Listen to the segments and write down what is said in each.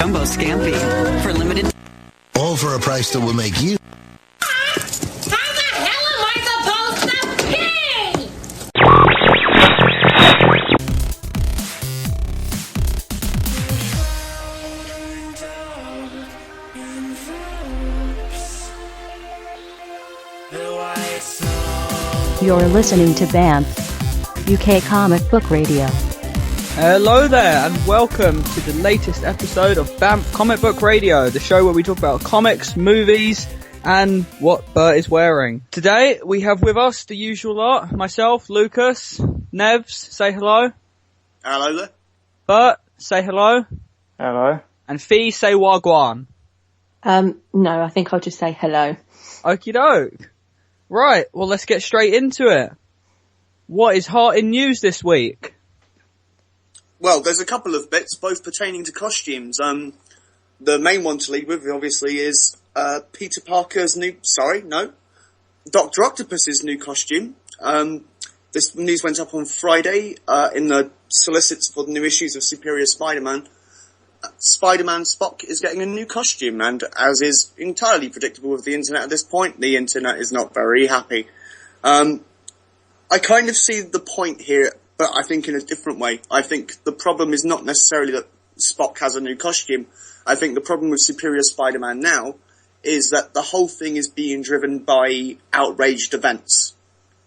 Jumbo Scampi for limited. All for a price that will make you. How the hell am I supposed to pay? You're listening to BAMF, UK Comic Book Radio. Hello there, and welcome to the latest episode of BAMF Comic Book Radio, the show where we talk about comics, movies, and what Bert is wearing. Today, we have with us the usual lot, myself, Lucas, Nevs, say hello. Hello there. Bert, say hello. Hello. And Fee, say wagwan. No, I think I'll just say hello. Okie doke. Right, well let's get straight into it. What is hot in news this week? Well, there's a couple of bits, both pertaining to costumes. The main one to lead with, obviously, is Peter Parker's Dr. Octopus's new costume. This news went up on Friday in the solicits for the new issues of Superior Spider-Man. Spider-Man Spock is getting a new costume, and as is entirely predictable with the internet at this point, the internet is not very happy. I kind of see the point here, but I think in a different way. I think the problem is not necessarily that Spock has a new costume. I think the problem with Superior Spider-Man now is that the whole thing is being driven by outraged events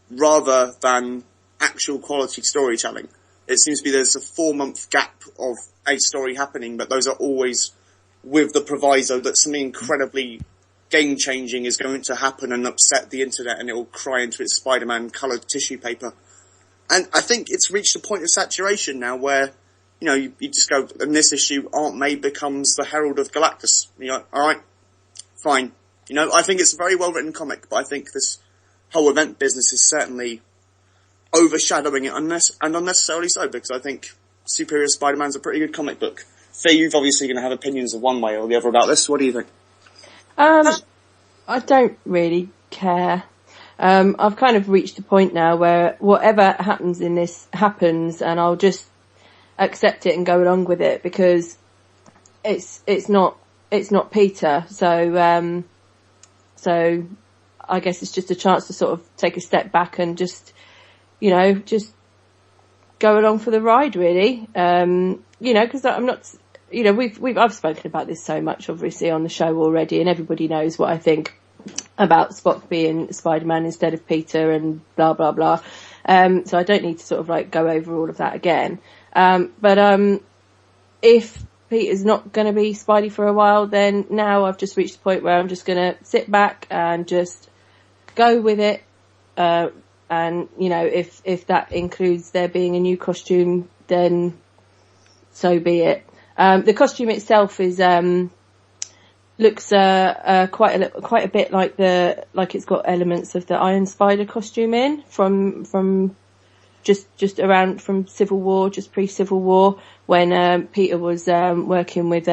rather than actual quality storytelling. It seems to be there's a 4-month gap of a story happening, but those are always with the proviso that something incredibly game-changing is going to happen and upset the internet, and it will cry into its Spider-Man coloured tissue paper. And I think it's reached a point of saturation now where, you just go, and this issue, Aunt May becomes the Herald of Galactus. You're like, alright, fine. I think it's a very well-written comic, but I think this whole event business is certainly overshadowing it, and unnecessarily so, because I think Superior Spider-Man's a pretty good comic book. Faye, you've obviously going to have opinions of one way or the other about this. What do you think? I don't really care. I've kind of reached a point now where whatever happens in this happens, and I'll just accept it and go along with it, because it's not Peter. So I guess it's just a chance to sort of take a step back and just go along for the ride, really. Because I'm not, I've spoken about this so much, obviously, on the show already, and everybody knows what I think about Spock being Spider-Man instead of Peter and blah, blah, blah. So I don't need to sort of go over all of that again. But if Peter's not going to be Spidey for a while, then now I've just reached the point where I'm just going to sit back and just go with it. And, if that includes there being a new costume, then so be it. The costume itself is, looks, quite a bit like it's got elements of the Iron Spider costume in from just around from Civil War, just pre-Civil War, when, Peter was, working with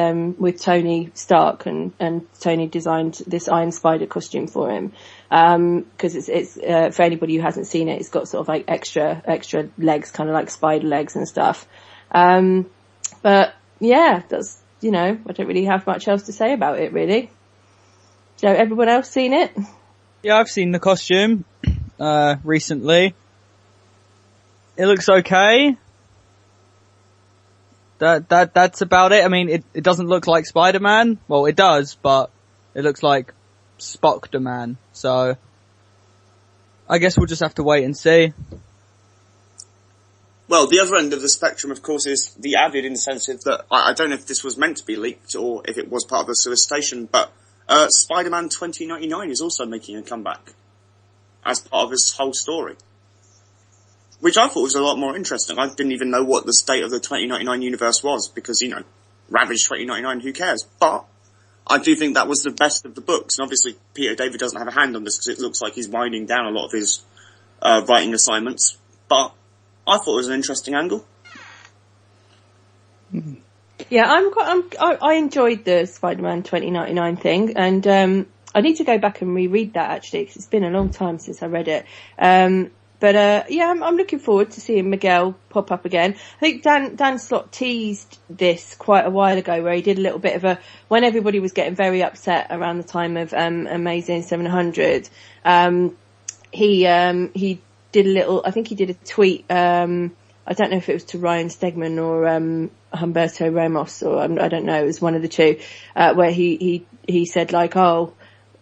Tony Stark and Tony designed this Iron Spider costume for him. Cause it's, for anybody who hasn't seen it, it's got sort of extra legs, kind of like spider legs and stuff. But yeah, that's, I don't really have much else to say about it, really. So everyone else seen it? Yeah, I've seen the costume, recently. It looks okay. That's about it. I mean, it doesn't look like Spider-Man. Well, it does, but it looks like Spock-da-Man. So I guess we'll just have to wait and see. Well, the other end of the spectrum, of course, is the added incentive that, I don't know if this was meant to be leaked or if it was part of the solicitation, but Spider-Man 2099 is also making a comeback as part of his whole story. Which I thought was a lot more interesting. I didn't even know what the state of the 2099 universe was, because, Ravage 2099, who cares? But I do think that was the best of the books, and obviously Peter David doesn't have a hand on this, because it looks like he's winding down a lot of his writing assignments, but I thought it was an interesting angle. Yeah, I enjoyed the Spider-Man 2099 thing, and I need to go back and reread that, actually, because it's been a long time since I read it. yeah, I'm looking forward to seeing Miguel pop up again. I think Dan Slott teased this quite a while ago, where he did a little bit of when everybody was getting very upset around the time of Amazing 700. He did a little. I think he did a tweet. I don't know if it was to Ryan Stegman or Humberto Ramos, or I don't know. It was one of the two, where he said like, oh,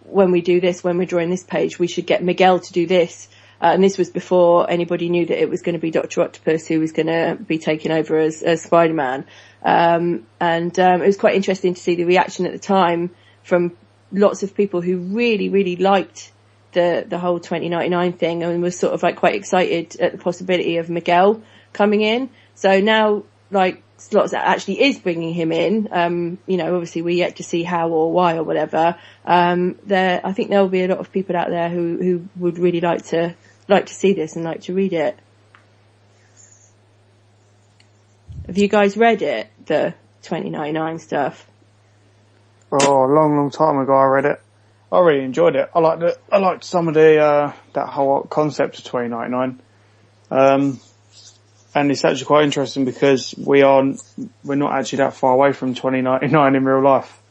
when we do this, when we're drawing this page, we should get Miguel to do this. And this was before anybody knew that it was going to be Dr. Octopus who was going to be taking over as Spider-Man. It was quite interesting to see the reaction at the time from lots of people who really, really liked the whole 2099 thing and was sort of like quite excited at the possibility of Miguel coming in. So now, like, Slots actually is bringing him in. Obviously we're yet to see how or why or whatever. I think there will be a lot of people out there who would really like to see this and like to read it. Have you guys read it, the 2099 stuff? Oh, a long time ago I read it. I really enjoyed it. I liked some of the that whole concept of 2099. And it's actually quite interesting because we're not actually that far away from 2099 in real life.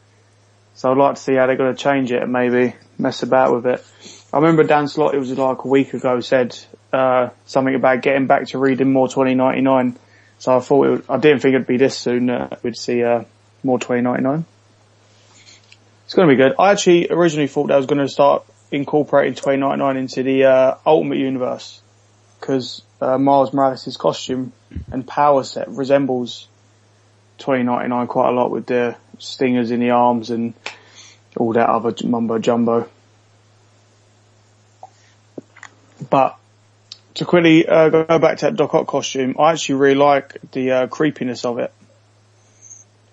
So I'd like to see how they're going to change it and maybe mess about with it. I remember Dan Slott, it was like a week ago, said something about getting back to reading more 2099. So I didn't think it'd be this soon that we'd see more 2099. It's going to be good. I actually originally thought that I was going to start incorporating 2099 into the Ultimate Universe, because Miles Morales' costume and power set resembles 2099 quite a lot, with the stingers in the arms and all that other mumbo jumbo. But to quickly go back to that Doc Ock costume, I actually really like the creepiness of it.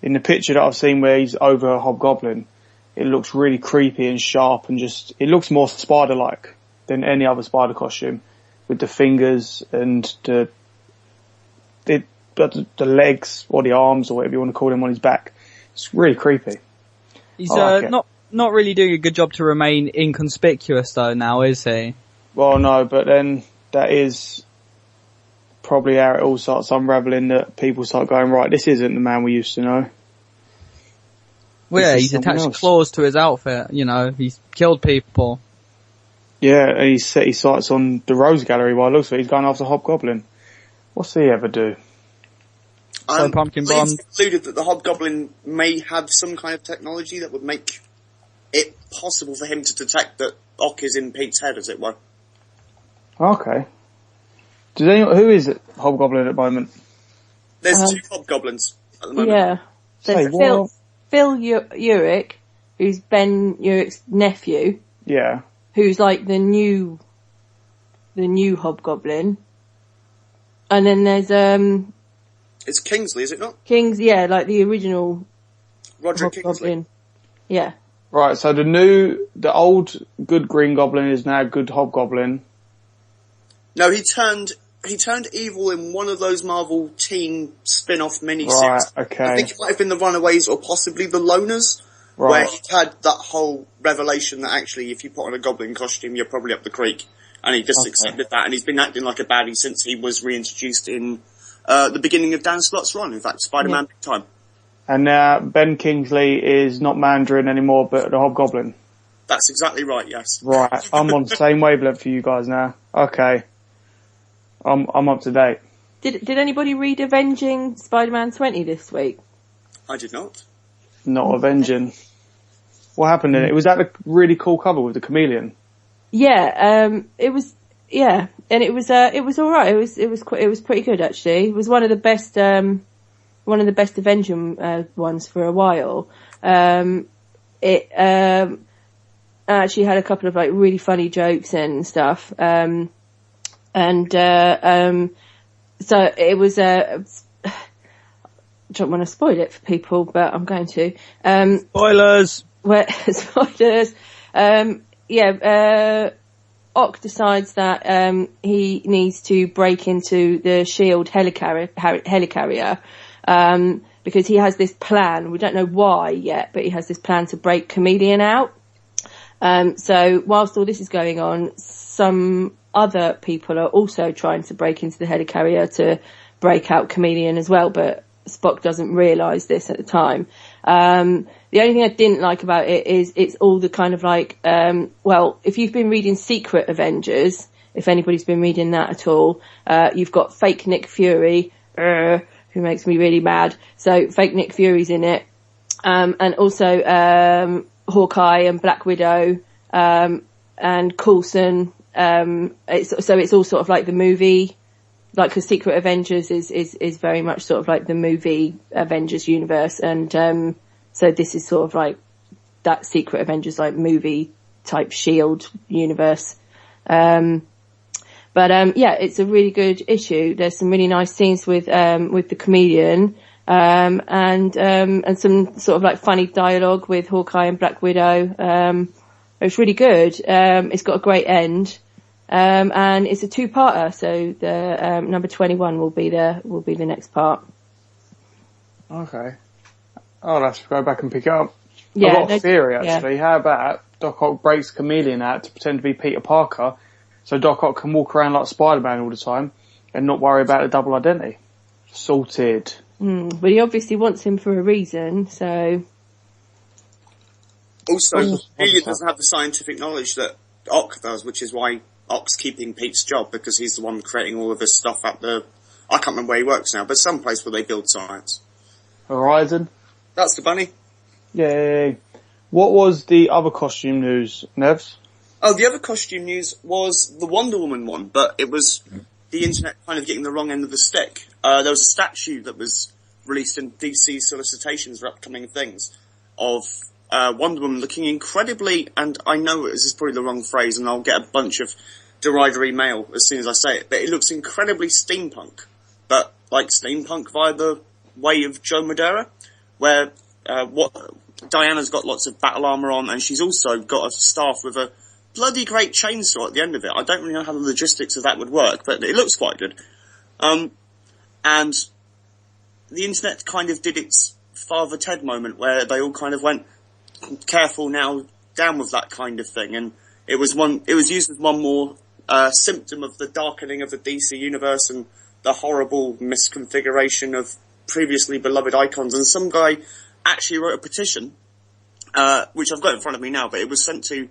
In the picture that I've seen where he's over Hobgoblin, it looks really creepy and sharp, and it looks more spider-like than any other spider costume, with the fingers and the legs or the arms or whatever you want to call them on his back. It's really creepy. He's not really doing a good job to remain inconspicuous though now, is he? Well, no, but then that is probably how it all starts unraveling, that people start going, right, this isn't the man we used to know. Well, yeah, he's attached claws to his outfit, he's killed people. Yeah, and he's set his sights on the Rose Gallery while it looks like he's going after Hobgoblin. What's he ever do? Pumpkin Bomb concluded that the Hobgoblin may have some kind of technology that would make it possible for him to detect that Ock is in Pete's head, as it were. Okay. Who is it, Hobgoblin at the moment? There's two Hobgoblins at the moment. Yeah. There's Phil Urich, who's Ben Urich's nephew. Yeah. Who's like the new Hobgoblin. And then there's it's Kingsley, is it not? Yeah, like the original Roger Hobgoblin. Kingsley. Yeah. Right, so the old good Green Goblin is now good Hobgoblin. No, he turned evil in one of those Marvel teen spin-off miniseries. Right, okay. I think it might have been the Runaways or possibly the Loners, right, where he had that whole revelation that actually if you put on a goblin costume, you're probably up the creek. And he just accepted that, and he's been acting like a baddie since he was reintroduced in the beginning of Dan Slott's run, in fact, Spider-Man Big Time. And now Ben Kingsley is not Mandarin anymore, but the Hobgoblin. That's exactly right, yes. Right, I'm on the same wavelength for you guys now. Okay. I'm up to date. Did anybody read Avenging Spider-Man 20 this week? I did not. Not Avenging. What happened in it? Was that a really cool cover with the chameleon? Yeah, it was. Yeah, and it was all right. It was pretty good actually. It was one of the best Avenging ones for a while. It actually had a couple of like really funny jokes and stuff. So it was I don't want to spoil it for people, but I'm going to. Spoilers! Spoilers. Ock decides that he needs to break into the SHIELD helicarrier because he has this plan. We don't know why yet, but he has this plan to break Chameleon out. So whilst all this is going on, some other people are also trying to break into the helicarrier to break out Chameleon as well, but Spock doesn't realise this at the time. The only thing I didn't like about it is it's all the kind of like, well, if you've been reading Secret Avengers, if anybody's been reading that at all, you've got fake Nick Fury, who makes me really mad. So fake Nick Fury's in it. And also, Hawkeye and Black Widow, and Coulson. It's all sort of like the movie, like the Secret Avengers is very much sort of like the movie Avengers universe. And, so this is sort of like that Secret Avengers, like movie type SHIELD universe. Yeah, it's a really good issue. There's some really nice scenes with the Chameleon, and some sort of like funny dialogue with Hawkeye and Black Widow. It's really good. It's got a great end. And it's a two-parter, so the, number 21 will be the next part. Okay. I'll have to go back and pick it up. Yeah, I've got a theory, actually. How about Doc Ock breaks Chameleon out to pretend to be Peter Parker, so Doc Ock can walk around like Spider-Man all the time and not worry about the double identity? Sorted. But he obviously wants him for a reason, so... Also, he doesn't have the scientific knowledge that Ock does, which is why Ock's keeping Pete's job, because he's the one creating all of this stuff at the... I can't remember where he works now, but some place where they build science. Horizon? That's the bunny. Yay. What was the other costume news, Nevs? Oh, the other costume news was the Wonder Woman one, but it was the internet kind of getting the wrong end of the stick. There was a statue that was released in DC solicitations for upcoming things of Wonder Woman looking incredibly, and I know this is probably the wrong phrase, and I'll get a bunch of derisory mail as soon as I say it, but it looks incredibly steampunk. But like steampunk via the way of Joe Madeira, where Diana's got lots of battle armour on, and she's also got a staff with a bloody great chainsaw at the end of it. I don't really know how the logistics of that would work, but it looks quite good. And the internet kind of did its Father Ted moment, where they all kind of went, careful now, down with that kind of thing, and it was used as one more symptom of the darkening of the DC universe and the horrible misconfiguration of previously beloved icons. And some guy actually wrote a petition, which I've got in front of me now, but it was sent to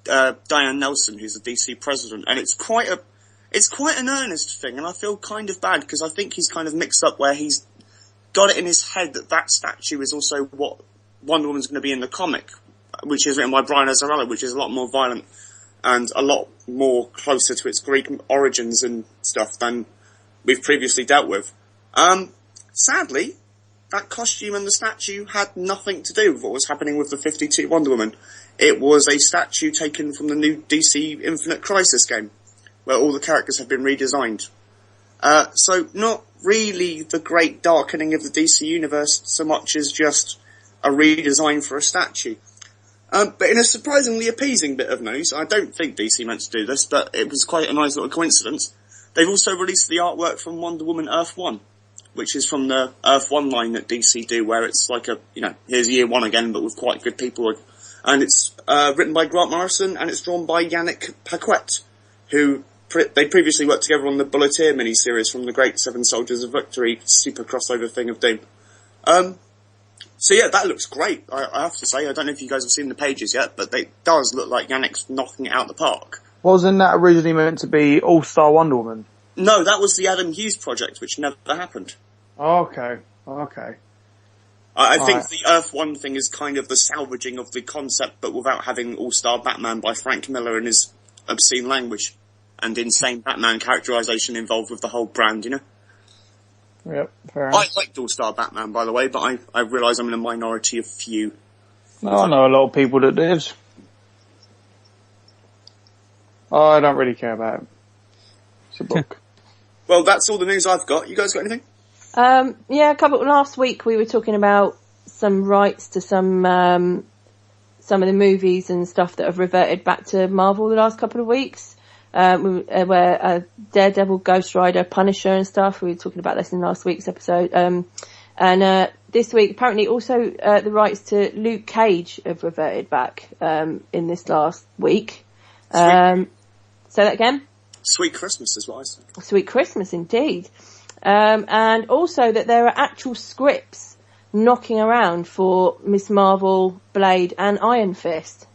Diane Nelson, who's the DC president, and it's quite an earnest thing, and I feel kind of bad because I think he's kind of mixed up where he's got it in his head that statue is also what Wonder Woman's going to be in the comic, which is written by Brian Azzarello, which is a lot more violent and a lot more closer to its Greek origins and stuff than we've previously dealt with. Sadly, that costume and the statue had nothing to do with what was happening with the 52 Wonder Woman. It was a statue taken from the new DC Infinite Crisis game, where all the characters have been redesigned. So not really the great darkening of the DC universe so much as just a redesign for a statue. But in a surprisingly appeasing bit of news, I don't think DC meant to do this, but it was quite a nice little coincidence. They've also released the artwork from Wonder Woman Earth 1, which is from the Earth 1 line that DC do, where it's like here's year one again, but with quite good people. And it's written by Grant Morrison, and it's drawn by Yannick Paquette, who they previously worked together on the Bulleteer miniseries from the Great Seven Soldiers of Victory super crossover thing of Doom. So yeah, that looks great, I have to say. I don't know if you guys have seen the pages yet, but it does look like Yannick's knocking it out the park. Wasn't that originally meant to be All-Star Wonder Woman? No, that was the Adam Hughes project, which never happened. Okay. I think the Earth 1 thing is kind of the salvaging of the concept, but without having All-Star Batman by Frank Miller and his obscene language and insane Batman characterization involved with the whole brand, you know? Yep, fair enough. I liked All-Star Batman, by the way, but I realise I'm in a minority of few. I know a lot of people that did. I don't really care about it. It's a book. Well, that's all the news I've got. You guys got anything? Last week we were talking about some rights to some of the movies and stuff that have reverted back to Marvel the last couple of weeks. Where Daredevil, Ghost Rider, Punisher and stuff. We were talking about this in last week's episode. And this week, apparently also the rights to Luke Cage have reverted back in this last week. Say that again? Sweet Christmas is what I say. Sweet Christmas, indeed. And also that there are actual scripts knocking around for Miss Marvel, Blade, and Iron Fist.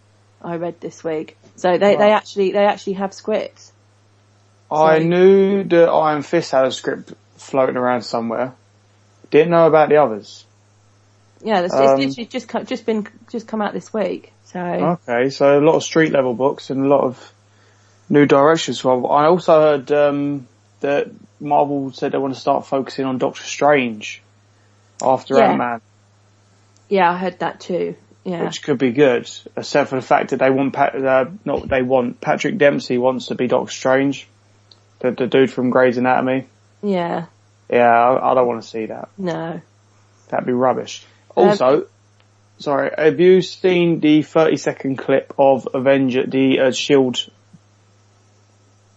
I read this week, so they actually have scripts. I So- knew that Iron Fist had a script floating around somewhere. Didn't know about the others. Yeah, it's literally just come out this week. So Okay, so a lot of street level books and a lot of new directions. Well, I also heard that Marvel said they want to start focusing on Doctor Strange after Yeah. Ant-Man, yeah, I heard that too. Yeah, which could be good, except for the fact that they want Patrick Dempsey wants to be Doctor Strange, the dude from Grey's Anatomy. yeah, Yeah, I don't want to see that. no. That'd be rubbish. Also, sorry, have you seen the 30-second clip of the Shield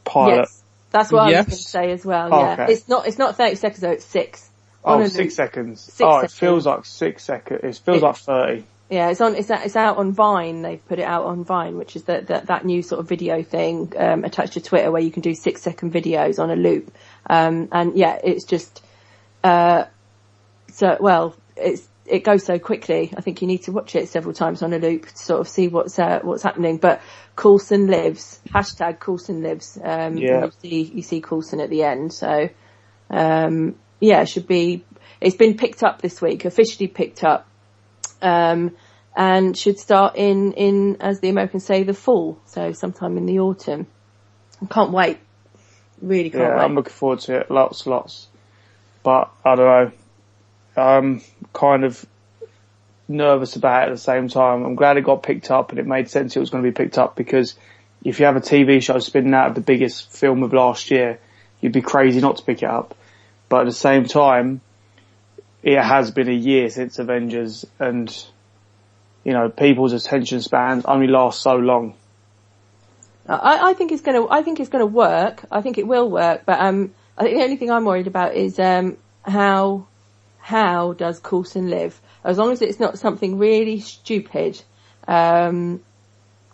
pilot? Yes, that's what I was Yes. going to say as well. Oh, Yeah, okay. it's not 30 seconds though. It's 6. Oh, On a 6 loop. seconds. 6 It seconds. feels like 6 seconds. It feels like 30. Yeah, it's out on Vine. They've put it out on Vine, which is that new sort of video thing attached to Twitter where you can do 6-second videos on a loop. And yeah, it's just it goes so quickly. I think you need to watch it several times on a loop to sort of see what's happening. But Coulson lives. # Coulson lives. Yeah. You see Coulson at the end. So yeah, it should be. It's been picked up this week, officially picked up. And should start in, as the Americans say, the fall. So sometime in the autumn. I can't wait. Really can't Yeah, wait. I'm looking forward to it. Lots. But, I don't know. I'm kind of nervous about it at the same time. I'm glad it got picked up and it made sense it was going to be picked up because if you have a TV show spinning out of the biggest film of last year, you'd be crazy not to pick it up. But at the same time, it has been a year since Avengers and, you know, people's attention spans only last so long. I think it's gonna work. I think it will work. But I think the only thing I'm worried about is how does Coulson live? As long as it's not something really stupid, you know,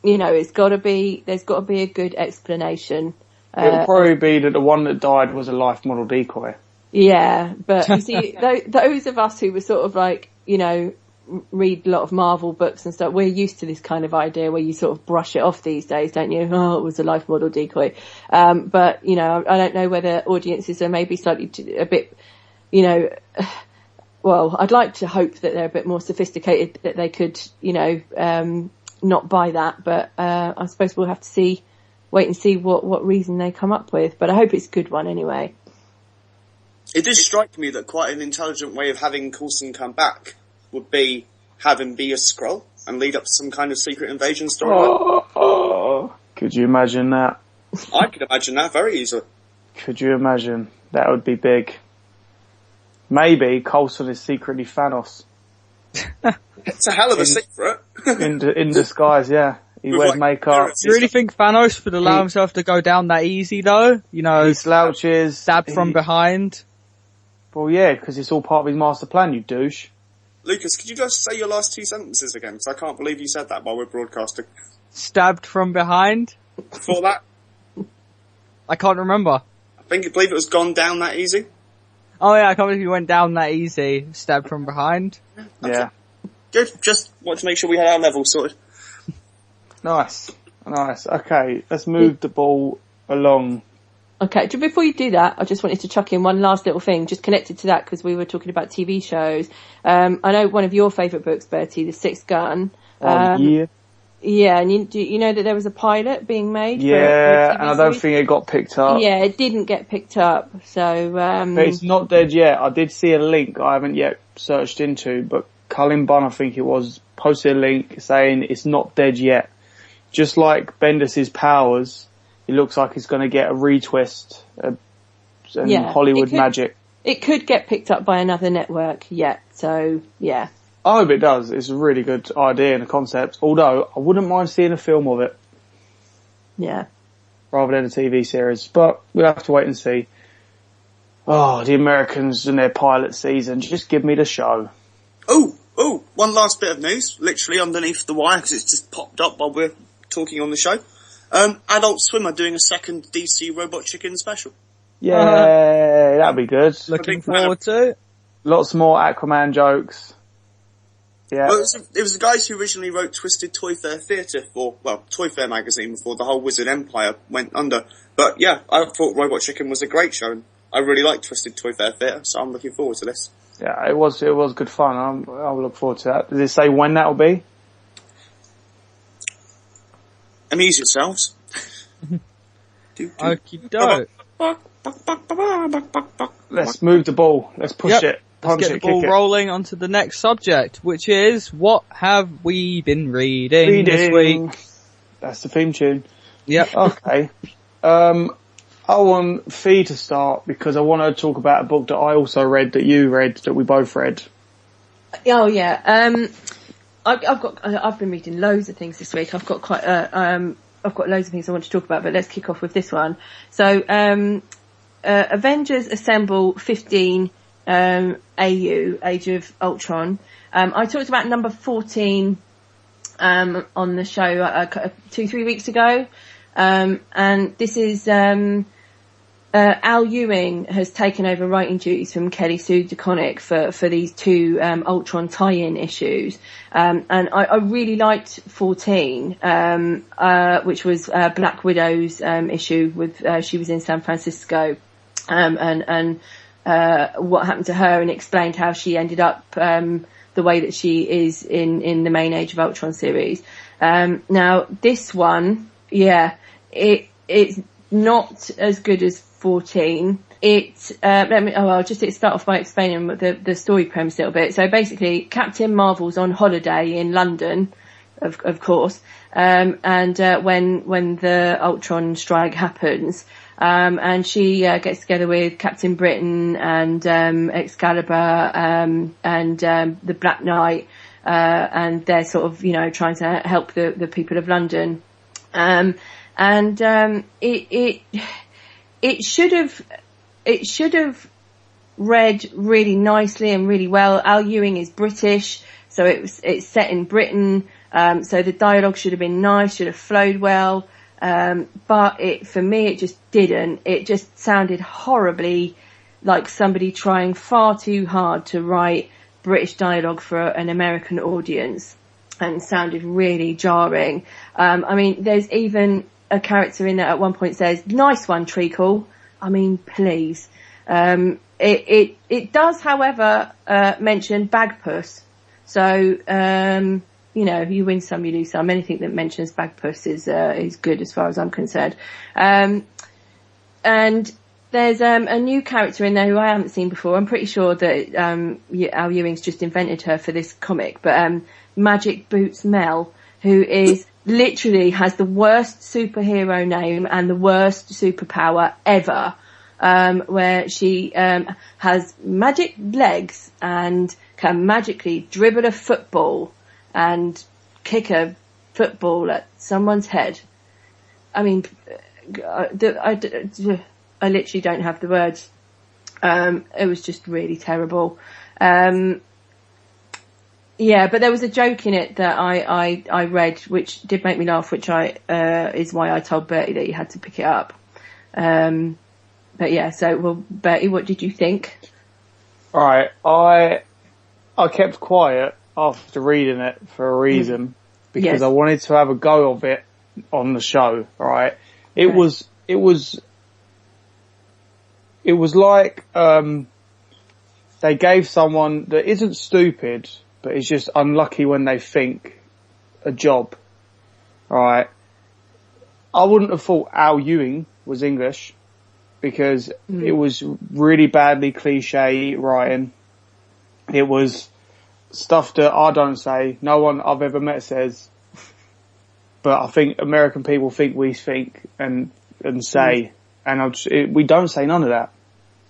there's got to be a good explanation. It'll probably be that the one that died was a life model decoy. Yeah, but you see, those of us who were sort of like, you know, read a lot of Marvel books and stuff, we're used to this kind of idea where you sort of brush it off these days, don't you? Oh, it was a life model decoy. But, you know, I don't know whether audiences are maybe slightly a bit, you know, well, I'd like to hope that they're a bit more sophisticated, that they could, you know, not buy that. But I suppose we'll have to wait and see what reason they come up with. But I hope it's a good one anyway. It did strike me that quite an intelligent way of having Coulson come back would be have him be a Skrull and lead up to some kind of secret invasion story. Could you imagine that? I could imagine that very easily. Could you imagine? That would be big. Maybe Coulson is secretly Thanos. It's a hell of a secret. in disguise, yeah. He With, wears like, makeup. parrots. Do you really think Thanos would allow himself to go down that easy though? You know, He slouches. stabbed from behind. Well, yeah, because it's all part of his master plan, you douche. Lucas, could you just say your last 2 sentences again? Because I can't believe you said that while we're broadcasting. Stabbed from behind. Before that, I can't remember. believe it was gone down that easy. Oh yeah, I can't believe he went down that easy. Stabbed from behind. Yeah. Good, just wanted to make sure we had our level sorted. Nice. Okay, let's move the ball along. Okay, before you do that, I just wanted to chuck in one last little thing, just connected to that, because we were talking about TV shows. I know one of your favourite books, Bertie, The Sixth Gun. Yeah. Yeah, and you know that there was a pilot being made? Yeah, for a TV and I don't series? think it got picked up. Yeah, it didn't get picked up, so... But it's not dead yet. I did see a link I haven't yet searched into, but Cullen Bunn, I think it was, posted a link saying it's not dead yet. Just like Bendis' powers, it looks like it's going to get a retwist and Yeah, Hollywood magic. It could get picked up by another network yet, so yeah. I hope it does. It's a really good idea and a concept. Although, I wouldn't mind seeing a film of it Yeah. rather than a TV series. But we'll have to wait and see. Oh, the Americans and their pilot season. Just give me the show. Oh, one last bit of news, literally underneath the wire, because it's just popped up while we're talking on the show. Adult Swim are doing a second DC Robot Chicken special. Yeah, that'll be good. Looking forward to. Lots more Aquaman jokes. Yeah. Well, it was the guys who originally wrote Twisted Toy Fair Theatre Toy Fair magazine before the whole Wizard Empire went under. But yeah, I thought Robot Chicken was a great show, and I really liked Twisted Toy Fair Theatre, so I'm looking forward to this. Yeah, it was good fun. I'll look forward to that. Does it say when that'll be? Amuse yourselves. Okie doke. Let's move the ball. Let's push it. Let's get the ball rolling onto the next subject, which is what have we been reading this week? That's the theme tune. Yep. Okay. I want Fee to start because I want to talk about a book that I also read, that you read, that we both read. Oh yeah. I've been reading loads of things this week. I've got loads of things I want to talk about, but let's kick off with this one. So, Avengers Assemble 15, AU, Age of Ultron. I talked about number 14, on the show, 2-3 weeks ago. And this is, Al Ewing has taken over writing duties from Kelly Sue DeConnick for these two, Ultron tie-in issues. And I really liked 14, which was, Black Widow's, issue with, she was in San Francisco, and what happened to her, and explained how she ended up, the way that she is in the main Age of Ultron series. Now this one, yeah, it's not as good as 14. I'll just start off by explaining the story premise a little bit. So basically, Captain Marvel's on holiday in London, of course, and when the Ultron strike happens, and she gets together with Captain Britain and Excalibur and the Black Knight, and they're sort of trying to help the people of London. It should have read really nicely and really well. Al Ewing is British, so it's set in Britain, so the dialogue should have been nice, should have flowed well, but for me it just didn't. It just sounded horribly like somebody trying far too hard to write British dialogue for an American audience, and sounded really jarring. I mean, there's even a character in there at one point says, "Nice one, Treacle." I mean, please. It does, however, mention Bagpuss. So, you win some, you lose some. Anything that mentions Bagpuss is good as far as I'm concerned. And there's a new character in there who I haven't seen before. I'm pretty sure that Al Ewing's just invented her for this comic, but Magic Boots Mel, who is literally has the worst superhero name and the worst superpower ever, where she has magic legs and can magically dribble a football and kick a football at someone's head. I mean, I literally don't have the words. It was just really terrible. Yeah, but there was a joke in it that I read which did make me laugh, which is why I told Bertie that you had to pick it up. But yeah, Bertie, what did you think? Alright, I kept quiet after reading it for a reason, because I wanted to have a go of it on the show, alright? It was like, they gave someone that isn't stupid, but is just unlucky when they think, a job. Alright. I wouldn't have thought Al Ewing was English, because it was really badly cliche writing. It was stuff that I don't say, no one I've ever met says, but I think American people think we think and say, and we don't say none of that.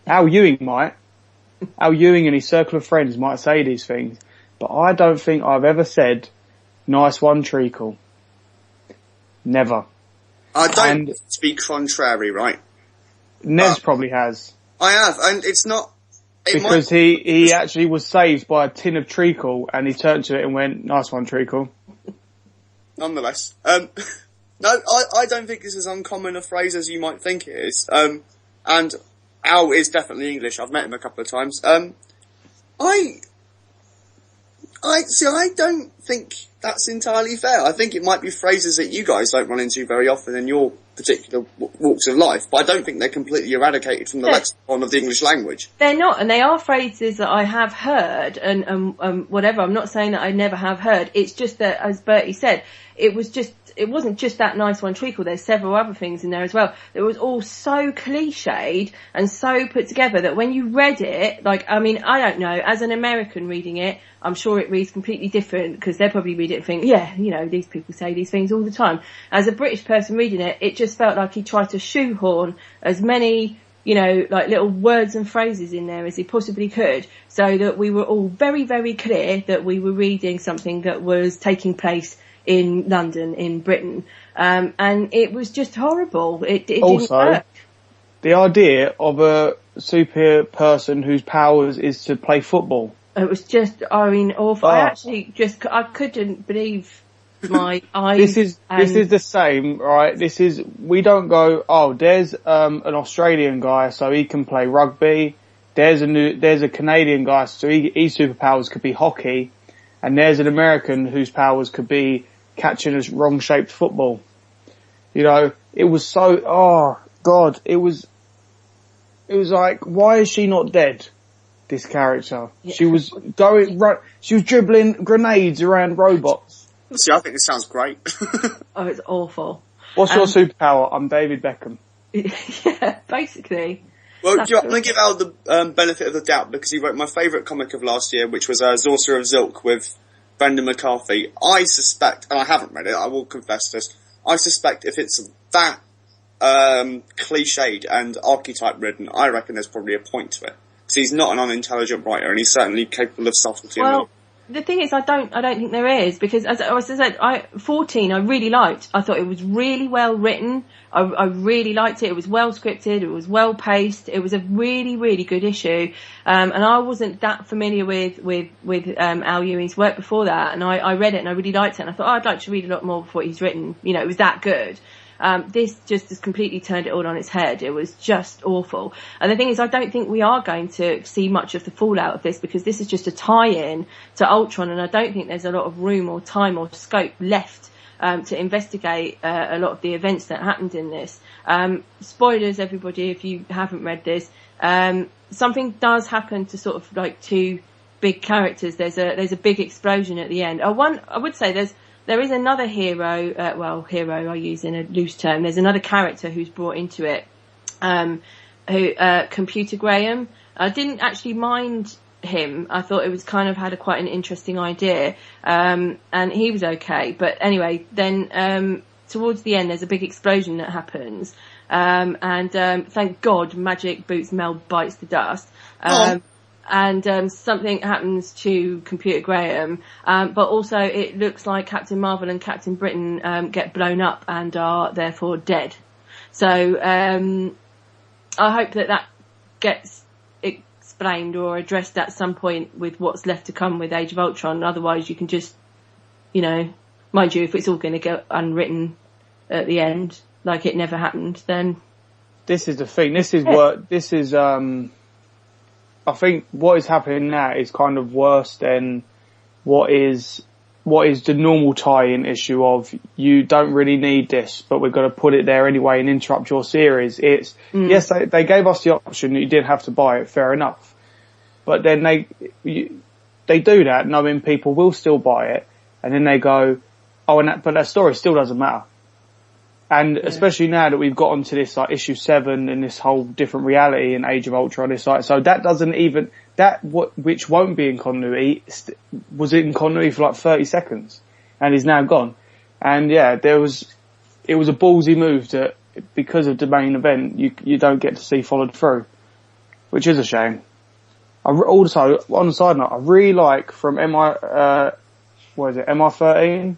Al Ewing might. Al Ewing and his circle of friends might say these things, but I don't think I've ever said, "Nice one, Treacle." Never. I don't speak contrary, right? Nez probably has. I have, and it's not... Because he actually was saved by a tin of treacle, and he turned to it and went, "Nice one, Treacle." Nonetheless, No, I don't think it's as uncommon a phrase as you might think it is. And Al is definitely English. I've met him a couple of times. I don't think that's entirely fair. I think it might be phrases that you guys don't run into very often in your particular walks of life, but I don't think they're completely eradicated from the lexicon of the English language. They're not, and they are phrases that I have heard, and whatever. I'm not saying that I never have heard. It's just that, as Bertie said, it wasn't just that nice one treacle. There's several other things in there as well. It was all so cliched and so put together that when you read it, like, I mean, I don't know, as an American reading it, I'm sure it reads completely different because they'll probably read it and think, yeah, you know, these people say these things all the time. As a British person reading it, it just felt like he tried to shoehorn as many, you know, like little words and phrases in there as he possibly could, so that we were all very, very clear that we were reading something that was taking place in London, in Britain. And it was just horrible. It also, didn't work. The idea of a super person whose powers is to play football. It was just, I mean, awful. I couldn't believe my eyes. This is the same, right? We don't go, oh, there's an Australian guy, so he can play rugby. There's a Canadian guy, so his superpowers could be hockey. And there's an American whose powers could be catching a wrong-shaped football. You know, it was so, oh, God, it was like, why is she not dead, this character? Yeah. She was she was dribbling grenades around robots. See, I think it sounds great. Oh, it's awful. What's your superpower? I'm David Beckham. Yeah, basically. Well, I'm going to give Al the benefit of the doubt because he wrote my favourite comic of last year, which was Zorsa of Zilk with Brendan McCarthy. I suspect, and I haven't read it, I will confess this, I suspect if it's that cliched and archetype ridden, I reckon there's probably a point to it. Because he's not an unintelligent writer, and he's certainly capable of subtlety. Well, the thing is, I don't think there is, because as I said, 14 I really liked. I thought it was really well written. I really liked it. It was well scripted. It was well paced. It was a really, really good issue. And I wasn't that familiar with Al Ewing's work before that. And I read it and I really liked it. And I thought, I'd like to read a lot more of what he's written. You know, it was that good. This just has completely turned it all on its head. It was just awful. And the thing is, I don't think we are going to see much of the fallout of this, because this is just a tie-in to Ultron, and I don't think there's a lot of room or time or scope left to investigate a lot of the events that happened in this. Spoilers, everybody, if you haven't read this. Something does happen to sort of like two big characters. There's a big explosion at the end. I would say there is another hero, hero I use in a loose term. There's another character who's brought into it, Computer Graham. I didn't actually mind him. I thought it was kind of had quite an interesting idea, and he was okay. But anyway, then towards the end, there's a big explosion that happens, and thank God, Magic Boots Mel bites the dust. And something happens to Computer Graham, but also it looks like Captain Marvel and Captain Britain get blown up and are therefore dead. So I hope that gets explained or addressed at some point with what's left to come with Age of Ultron. Otherwise, you can just, you know, mind you, if it's all going to go unwritten at the end, like it never happened, then... This is the thing. I think what is happening now is kind of worse than what is the normal tie-in issue of, you don't really need this, but we've got to put it there anyway and interrupt your series. It's, yes, they gave us the option that you did have to buy it, fair enough. But then they do that knowing people will still buy it, and then they go, but that story still doesn't matter. And especially now that we've got onto this, like, issue 7 and this whole different reality in Age of Ultron, it's like, so that doesn't even, which won't be in continuity, was in continuity for like 30 seconds and is now gone. And yeah, it was a ballsy move that, because of the main event, you don't get to see followed through, which is a shame. Also, on the side note, I really like from MI13,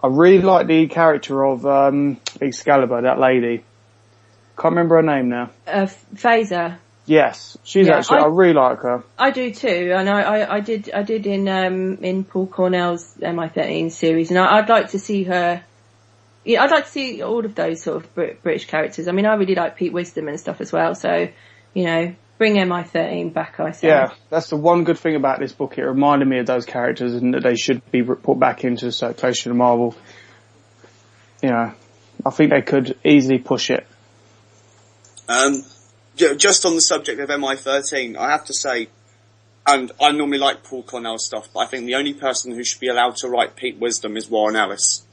I really like the character of Excalibur, that lady. Can't remember her name now. Phaser. Yes, she's I really like her. I do too, and I did in Paul Cornell's MI13 series, and I'd like to see her yeah, I'd like to see all of those sort of British characters. I mean, I really like Pete Wisdom and stuff as well. So, you know, bring MI13 back, I say. Yeah, that's the one good thing about this book. It reminded me of those characters and that they should be put back into the circulation of Marvel. You know, I think they could easily push it. Just on the subject of MI13, I have to say, and I normally like Paul Cornell stuff, but I think the only person who should be allowed to write Pete Wisdom is Warren Ellis.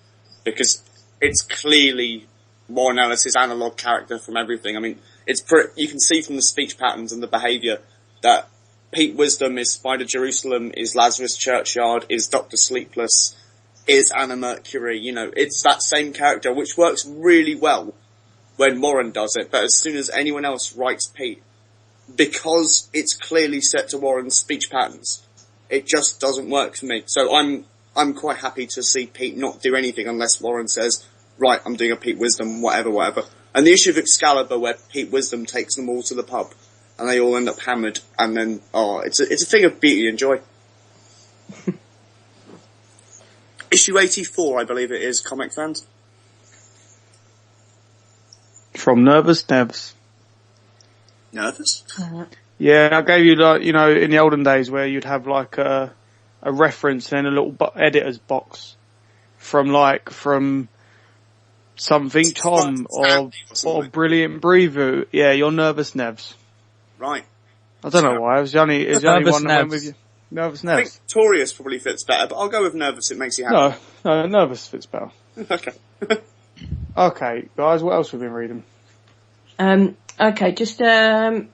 Because it's clearly Warren Ellis's analogue character from everything. I mean, you can see from the speech patterns and the behaviour that Pete Wisdom is Spider Jerusalem, is Lazarus Churchyard, is Dr. Sleepless, is Anna Mercury. You know, it's that same character, which works really well when Warren does it, but as soon as anyone else writes Pete, because it's clearly set to Warren's speech patterns, it just doesn't work for me. So I'm quite happy to see Pete not do anything unless Warren says, right, I'm doing a Pete Wisdom, whatever. And the issue of Excalibur, where Pete Wisdom takes them all to the pub, and they all end up hammered, and then, it's a thing of beauty and joy. Issue 84, I believe it is, comic fans. From Nervous Nevs. Nervous? Yeah, I gave you, like, you know, in the olden days where you'd have like a reference and a little editor's box from something Tom or Brilliant Brevu. Yeah, you're Nervous Nevs. Right. I don't know why. It was the only one that went with you. Nervous Nevs. I think Victorious probably fits better, but I'll go with Nervous. It makes you happy. No, Nervous fits better. Okay. Okay, guys, what else have we been reading? Okay, just all right.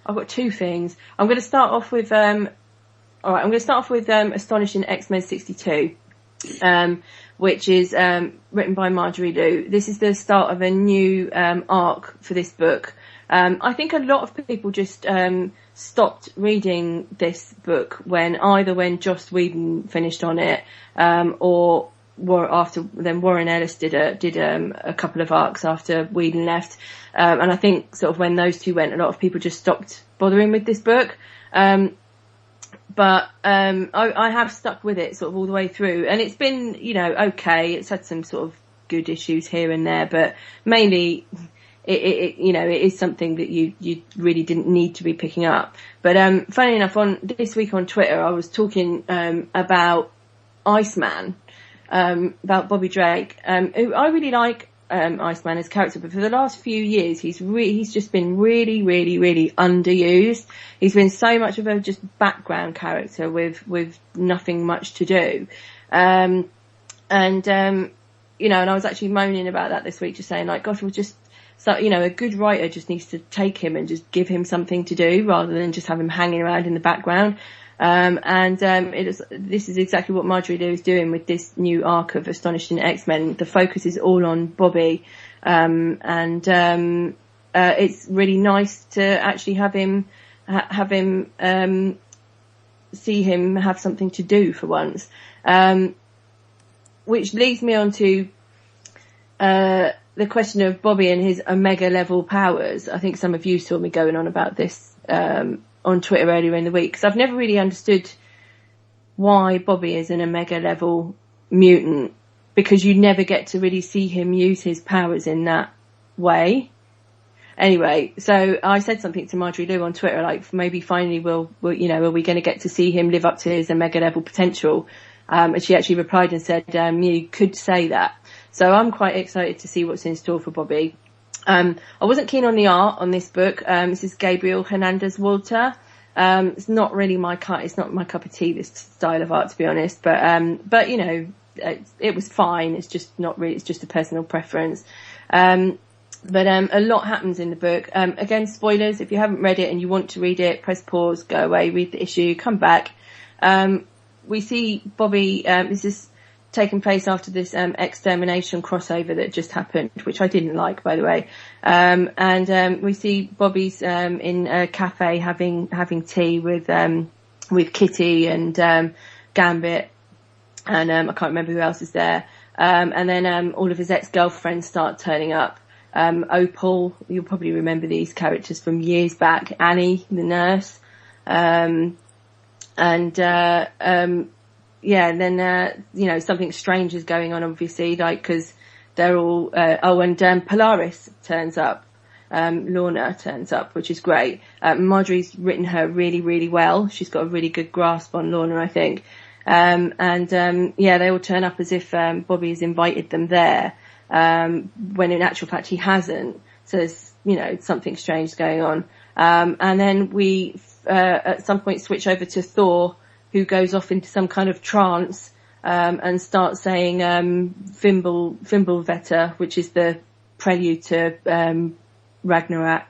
I've got two things. I'm going to start off with Astonishing X-Men 62, which is written by Marjorie Liu. This is the start of a new arc for this book. I think a lot of people just stopped reading this book when Joss Whedon finished on it, or after then Warren Ellis did a couple of arcs after Whedon left, and I think sort of when those two went, a lot of people just stopped bothering with this book. But I have stuck with it sort of all the way through, and it's been, you know, okay. It's had some sort of good issues here and there, but mainly it you know, it is something that you really didn't need to be picking up. But funny enough, on this week on Twitter, I was talking about Iceman. About Bobby Drake, who I really like, Iceman as a character, but for the last few years he's just been really underused. He's been so much of a just background character with nothing much to do, you know, and I was actually moaning about that this week, just saying, like, gosh, you know, a good writer just needs to take him and just give him something to do rather than just have him hanging around in the background. This is exactly what Marjorie Liu is doing with this new arc of Astonishing X-Men. The focus is all on Bobby, it's really nice to actually have him see him have something to do for once, which leads me on to the question of Bobby and his Omega level powers. I think some of you saw me going on about this on Twitter earlier in the week, because I've never really understood why Bobby is an Omega level mutant, because you never get to really see him use his powers in that way. Anyway, so I said something to Marjorie Liu on Twitter, like, maybe finally we'll you know, are we going to get to see him live up to his Omega level potential? And she actually replied and said, you could say that. So I'm quite excited to see what's in store for Bobby. I wasn't keen on the art on this book. This is Gabriel Hernandez Walter. It's not really it's not my cup of tea, this style of art, to be honest. But you know, it was fine. It's just not really, it's just a personal preference. But a lot happens in the book. Again, spoilers. If you haven't read it and you want to read it, press pause, go away, read the issue, come back. We see Bobby, this is taking place after this extermination crossover that just happened, which I didn't like, by the way. And we see Bobby's in a cafe having tea with Kitty and Gambit, and I can't remember who else is there. And then all of his ex-girlfriends start turning up. Opal, you'll probably remember these characters from years back. and then, something strange is going on, obviously, like, cause they're all, Polaris turns up. Lorna turns up, which is great. Marjorie's written her really, really well. She's got a really good grasp on Lorna, I think. They all turn up as if, Bobby has invited them there, when in actual fact he hasn't. So there's, something strange going on. And then we, at some point switch over to Thor, who goes off into some kind of trance, and starts saying, Fimbulvetter, which is the prelude to, Ragnarok.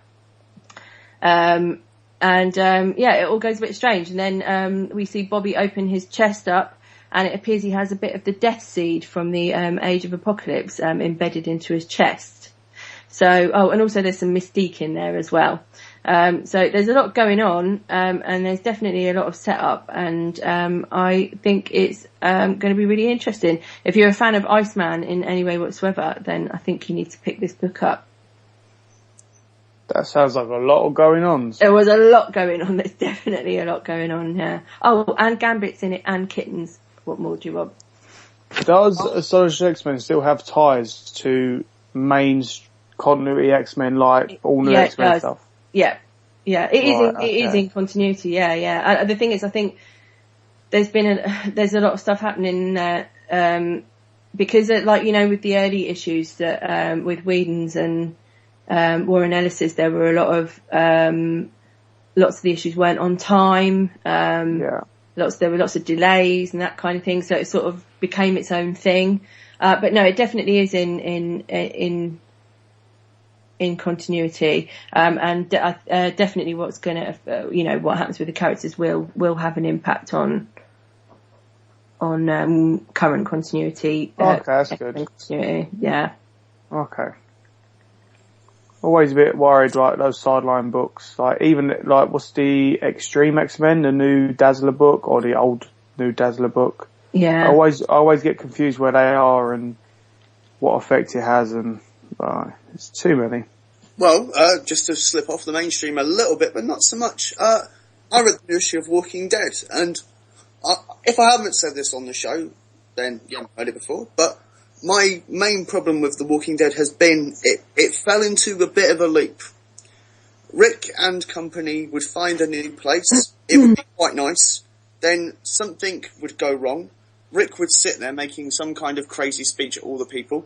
It all goes a bit strange. And then, we see Bobby open his chest up, and it appears he has a bit of the death seed from the, Age of Apocalypse, embedded into his chest. So, and also there's some mystique in there as well. So there's a lot going on, and there's definitely a lot of setup, and, I think it's, going to be really interesting. If you're a fan of Iceman in any way whatsoever, then I think you need to pick this book up. That sounds like a lot going on. There was a lot going on. There's definitely a lot going on, yeah. Oh, and Gambit's in it, and Kittens. What more do you want? Does Astonishing X-Men still have ties to main continuity X-Men, like all new X-Men stuff? Yeah. It is in continuity, yeah. The thing is, I think there's a lot of stuff happening there, because, with the early issues that, with Whedon's and, Warren Ellis's, there were a lot of, lots of the issues weren't on time. There were lots of delays and that kind of thing. So it sort of became its own thing. But no, it definitely is in continuity. Definitely what's gonna, what happens with the characters will have an impact on current continuity. Okay, that's good. Continuity, yeah. Okay. Always a bit worried, like those sideline books, like even like what's the Extreme X-Men, the new Dazzler book, or the old new Dazzler book? Yeah. I always get confused where they are and what effect it has, and it's too many. Well, just to slip off the mainstream a little bit, but not so much. I read the new issue of Walking Dead, and if I haven't said this on the show, then you haven't heard it before, but my main problem with The Walking Dead has been it fell into a bit of a loop. Rick and company would find a new place. It would be quite nice. Then something would go wrong. Rick would sit there making some kind of crazy speech at all the people.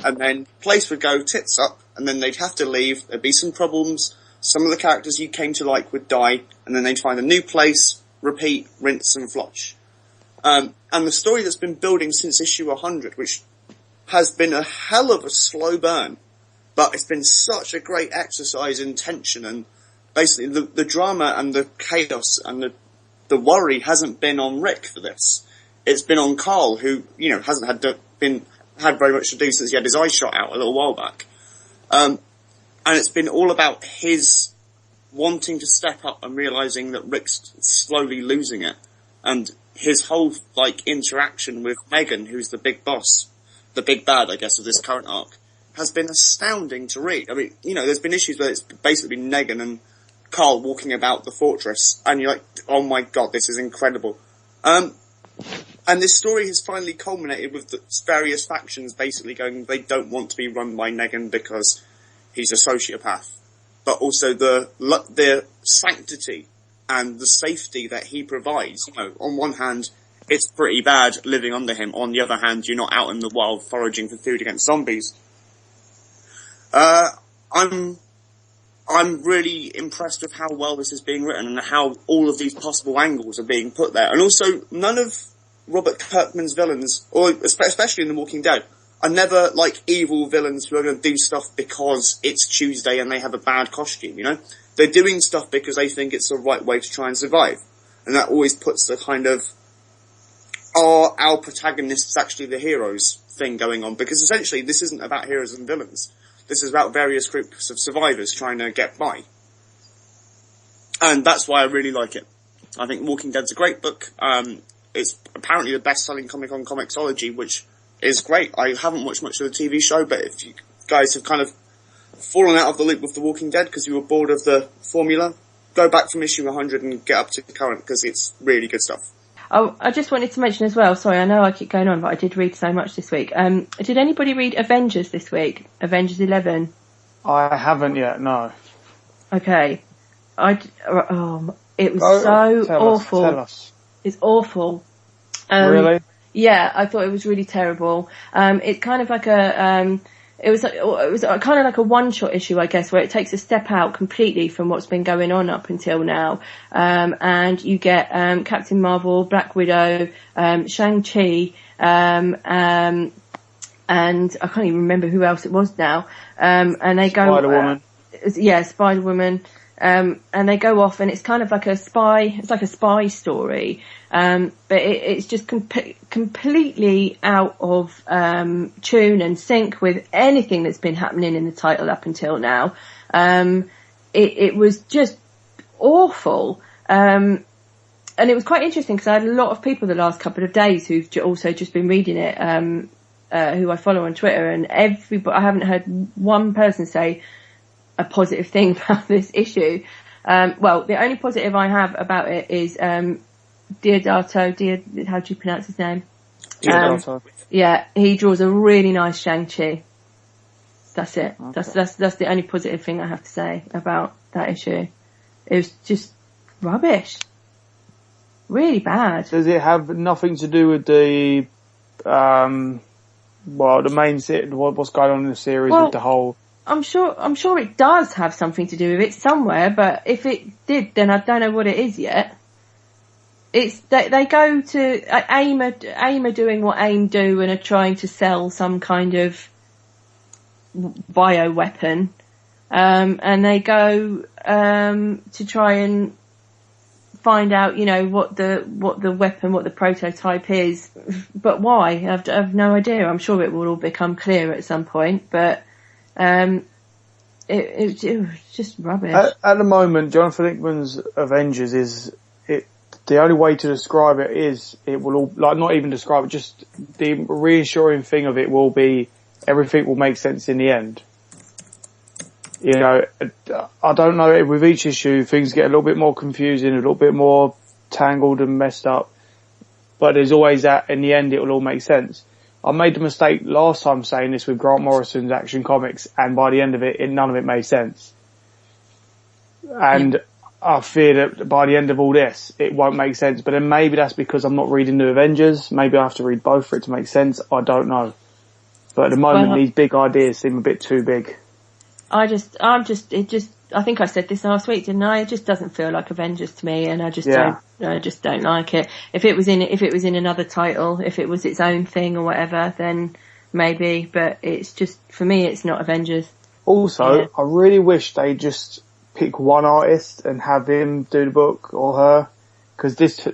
And then place would go tits up, and then they'd have to leave. There'd be some problems. Some of the characters you came to like would die, and then they'd find a new place, repeat, rinse and flush. And the story that's been building since issue 100, which has been a hell of a slow burn, but it's been such a great exercise in tension, and basically the drama and the chaos and the worry hasn't been on Rick for this. It's been on Carl, who, hasn't had very much to do since he had his eye shot out a little while back. And it's been all about his wanting to step up and realizing that Rick's slowly losing it. And his whole, interaction with Megan, who's the big boss, the big bad, I guess, of this current arc, has been astounding to read. I mean, there's been issues where it's basically been Negan and Carl walking about the fortress, and you're like, oh my god, this is incredible. And this story has finally culminated with the various factions basically going, they don't want to be run by Negan because he's a sociopath. But also the sanctity and the safety that he provides. On one hand, it's pretty bad living under him. On the other hand, you're not out in the wild foraging for food against zombies. I'm really impressed with how well this is being written and how all of these possible angles are being put there. And also, none of Robert Kirkman's villains, or especially in The Walking Dead, are never evil villains who are going to do stuff because it's Tuesday and they have a bad costume, They're doing stuff because they think it's the right way to try and survive. And that always puts the kind of, are our protagonists actually the heroes thing going on? Because essentially this isn't about heroes and villains. This is about various groups of survivors trying to get by. And that's why I really like it. I think Walking Dead's a great book. It's apparently the best-selling comic on Comixology, which is great. I haven't watched much of the TV show, but if you guys have kind of fallen out of the loop with The Walking Dead because you were bored of the formula, go back from issue 100 and get up to current, because it's really good stuff. I just wanted to mention as well, sorry, I know I keep going on, but I did read so much this week. Did anybody read Avengers this week? Avengers 11? I haven't yet, no. Okay. It was so awful. Tell us. It's awful. Really? Yeah, I thought it was really terrible. It's kind of like it was kind of like a one-shot issue, I guess, where it takes a step out completely from what's been going on up until now. And you get Captain Marvel, Black Widow, Shang-Chi, and I can't even remember who else it was now. And they go Spider-Woman. Spider-Woman. And they go off, and it's kind of like a spy story. But it's just completely out of tune and sync with anything that's been happening in the title up until now. It was just awful. And it was quite interesting because I had a lot of people the last couple of days who've also just been reading it, who I follow on Twitter, and I haven't heard one person say a positive thing about this issue. Well, the only positive I have about it is Diodato. How do you pronounce his name? Diodato. Yeah, he draws a really nice Shang-Chi. That's it. Okay. That's the only positive thing I have to say about that issue. It was just rubbish. Really bad. Does it have nothing to do with the main what's going on in the series with the whole? I'm sure it does have something to do with it somewhere, but if it did, then I don't know what it is yet. It's they go to AIM are doing what AIM do and are trying to sell some kind of bioweapon, and they go to try and find out, what the weapon, what the prototype is, but why? I've no idea. I'm sure it will all become clear at some point, but it was just rubbish. At the moment, Jonathan Hickman's Avengers is the only way to describe it is it will all, like, not even describe it, just the reassuring thing of it will be everything will make sense in the end. I don't know, with each issue things get a little bit more confusing, a little bit more tangled and messed up, but there's always that in the end it will all make sense. I made the mistake last time saying this with Grant Morrison's Action Comics, and by the end of it, none of it made sense. And I fear that by the end of all this, it won't make sense. But then maybe that's because I'm not reading the Avengers. Maybe I have to read both for it to make sense. I don't know. But at the moment, these big ideas seem a bit too big. I think I said this last week, didn't I? It just doesn't feel like Avengers to me, and I just don't like it. If it was in another title, if it was its own thing or whatever, then maybe, but it's just, for me, it's not Avengers. Also, I really wish they just pick one artist and have him do the book or her, because this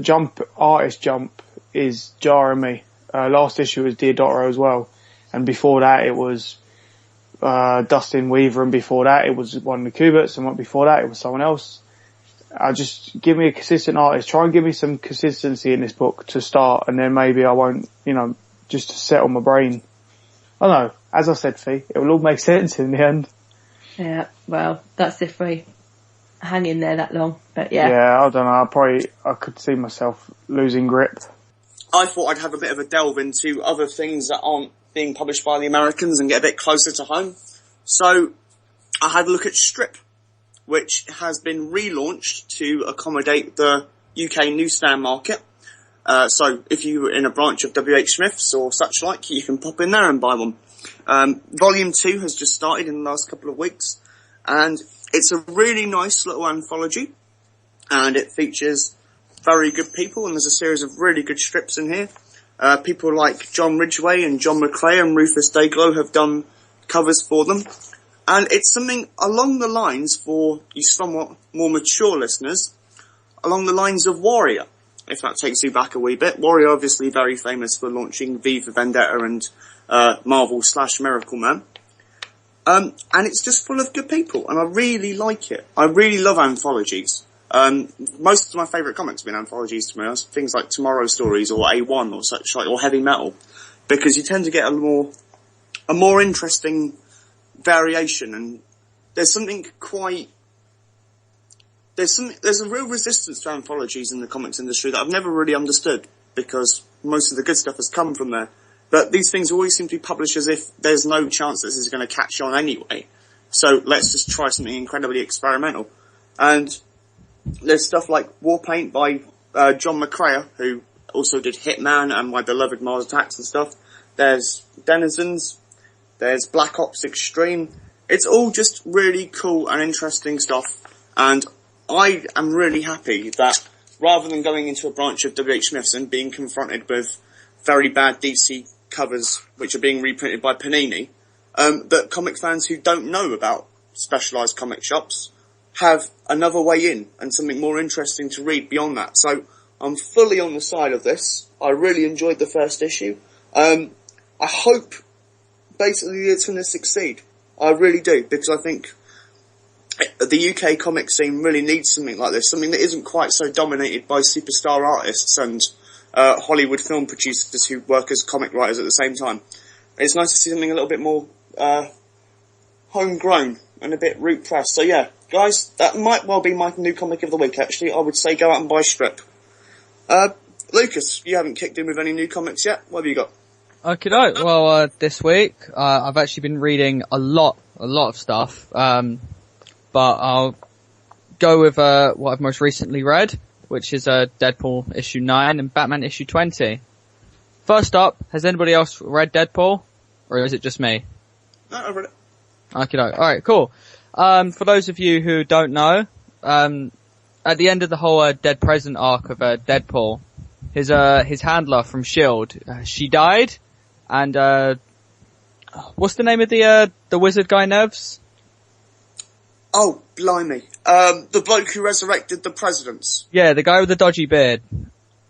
artist jump is jarring me. Last issue was Diodato as well, and before that it was Dustin Weaver, and before that it was one of the Kuberts, and before that it was someone else. Just give me a consistent artist. Try and give me some consistency in this book to start, and then maybe I won't, just to settle my brain. I don't know. As I said, Fee, it will all make sense in the end. Yeah, well, that's if we hang in there that long, but yeah. Yeah, I don't know. I could see myself losing grip. I thought I'd have a bit of a delve into other things that aren't being published by the Americans and get a bit closer to home. So I had a look at Strip, which has been relaunched to accommodate the UK newsstand market. So if you were in a branch of WH Smith's or such like, you can pop in there and buy one. Volume 2 has just started in the last couple of weeks, and it's a really nice little anthology, and it features very good people, and there's a series of really good strips in here. People like John Ridgway and John McClay and Rufus Dayglow have done covers for them. And it's something along the lines, for you somewhat more mature listeners, along the lines of Warrior, if that takes you back a wee bit. Warrior obviously very famous for launching V for Vendetta and Marvel / Miracle Man. And it's just full of good people, and I really like it. I really love anthologies. Most of my favourite comics have been anthologies to me, things like Tomorrow Stories or A1 or such like, or Heavy Metal, because you tend to get a more interesting variation, and there's something quite there's a real resistance to anthologies in the comics industry that I've never really understood, because most of the good stuff has come from there. But these things always seem to be published as if there's no chance this is going to catch on anyway. So let's just try something incredibly experimental. And there's stuff like Warpaint by John McCrea, who also did Hitman and My Beloved Mars Attacks and stuff. There's Denizens. There's Black Ops Extreme. It's all just really cool and interesting stuff. And I am really happy that rather than going into a branch of W.H. Smith's and being confronted with very bad DC covers which are being reprinted by Panini, that comic fans who don't know about specialised comic shops have another way in and something more interesting to read beyond that. So I'm fully on the side of this. I really enjoyed the first issue. I hope basically it's going to succeed. I really do, because I think the UK comic scene really needs something like this, something that isn't quite so dominated by superstar artists and Hollywood film producers who work as comic writers at the same time. It's nice to see something a little bit more homegrown and a bit root pressed. So yeah, guys, that might well be my new comic of the week, actually. I would say go out and buy Strip. Lucas, you haven't kicked in with any new comics yet. What have you got? Okay, well, this week, I've actually been reading a lot of stuff, but I'll go with, what I've most recently read, which is, Deadpool issue 9 and Batman issue 20. First up, has anybody else read Deadpool? Or is it just me? No, I've read it. Okay, alright, cool. For those of you who don't know, at the end of the whole, Dead President arc of, Deadpool, his handler from S.H.I.E.L.D., she died, and, what's the name of the wizard guy, Nevs? Oh, blimey. The bloke who resurrected the presidents. Yeah, the guy with the dodgy beard.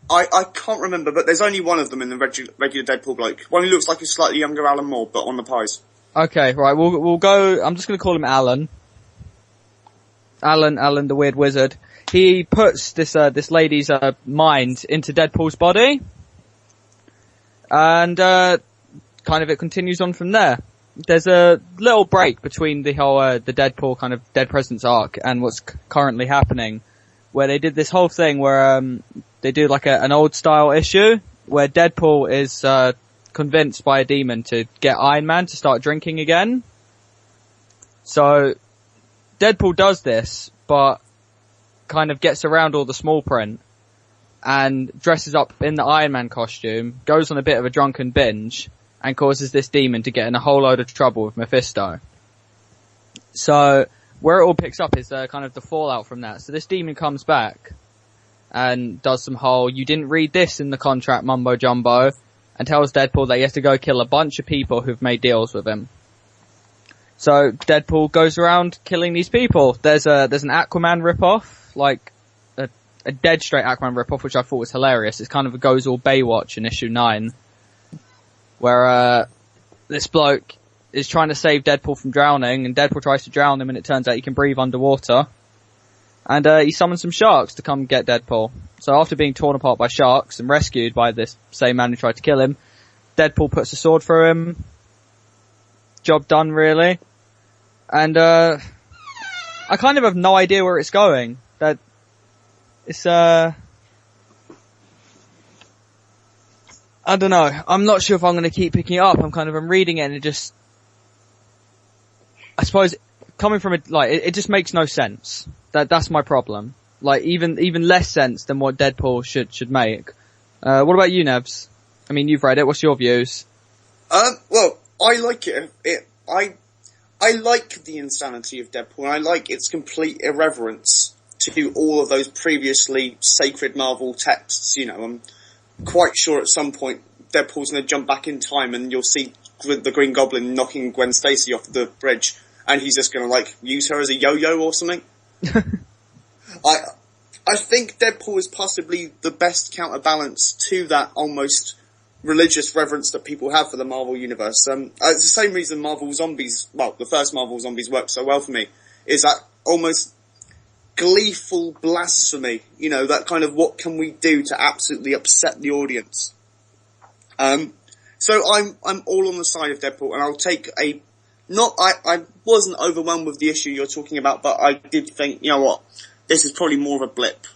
I can't remember, but there's only one of them in the regular Deadpool bloke. One who looks like a slightly younger Alan Moore, but on the pies. Okay, right, we'll go, I'm just gonna call him Alan. Alan the weird wizard. He puts this lady's, mind into Deadpool's body. And, kind of it continues on from there. There's a little break between the whole, the Deadpool kind of Dead Presidents arc and what's currently happening, where they did this whole thing where, they do like an old style issue, where Deadpool is, convinced by a demon to get Iron Man to start drinking again. So, Deadpool does this, but kind of gets around all the small print and dresses up in the Iron Man costume, goes on a bit of a drunken binge, and causes this demon to get in a whole load of trouble with Mephisto. So, where it all picks up is kind of the fallout from that. So this demon comes back and does some whole, you didn't read this in the contract mumbo jumbo, and tells Deadpool that he has to go kill a bunch of people who've made deals with him. So Deadpool goes around killing these people. There's an Aquaman ripoff, like a dead straight Aquaman ripoff, which I thought was hilarious. It kind of goes all Baywatch in issue 9, where this bloke is trying to save Deadpool from drowning, and Deadpool tries to drown him, and it turns out he can breathe underwater. And he summons some sharks to come get Deadpool. So after being torn apart by sharks and rescued by this same man who tried to kill him, Deadpool puts a sword through him. Job done, really. And I kind of have no idea where it's going. That it's I don't know. I'm not sure if I'm going to keep picking it up. I'm reading it and it just, I suppose, coming from it, like, it just makes no sense. That's my problem. Like, even less sense than what Deadpool should make. What about you, Nevs? I mean, you've read it. What's your views? Well, I like it. I like the insanity of Deadpool, and I like its complete irreverence to all of those previously sacred Marvel texts. You know, I'm quite sure at some point Deadpool's going to jump back in time and you'll see the Green Goblin knocking Gwen Stacy off the bridge, and he's just going to, like, use her as a yo-yo or something. I think Deadpool is possibly the best counterbalance to that almost religious reverence that people have for the Marvel Universe. It's the same reason Marvel Zombies, well, the first Marvel Zombies worked so well for me, is that almost gleeful blasphemy, you know, that kind of what can we do to absolutely upset the audience. So I'm all on the side of Deadpool, and I'll take I wasn't overwhelmed with the issue you're talking about, but I did think, you know what, this is probably more of a blip.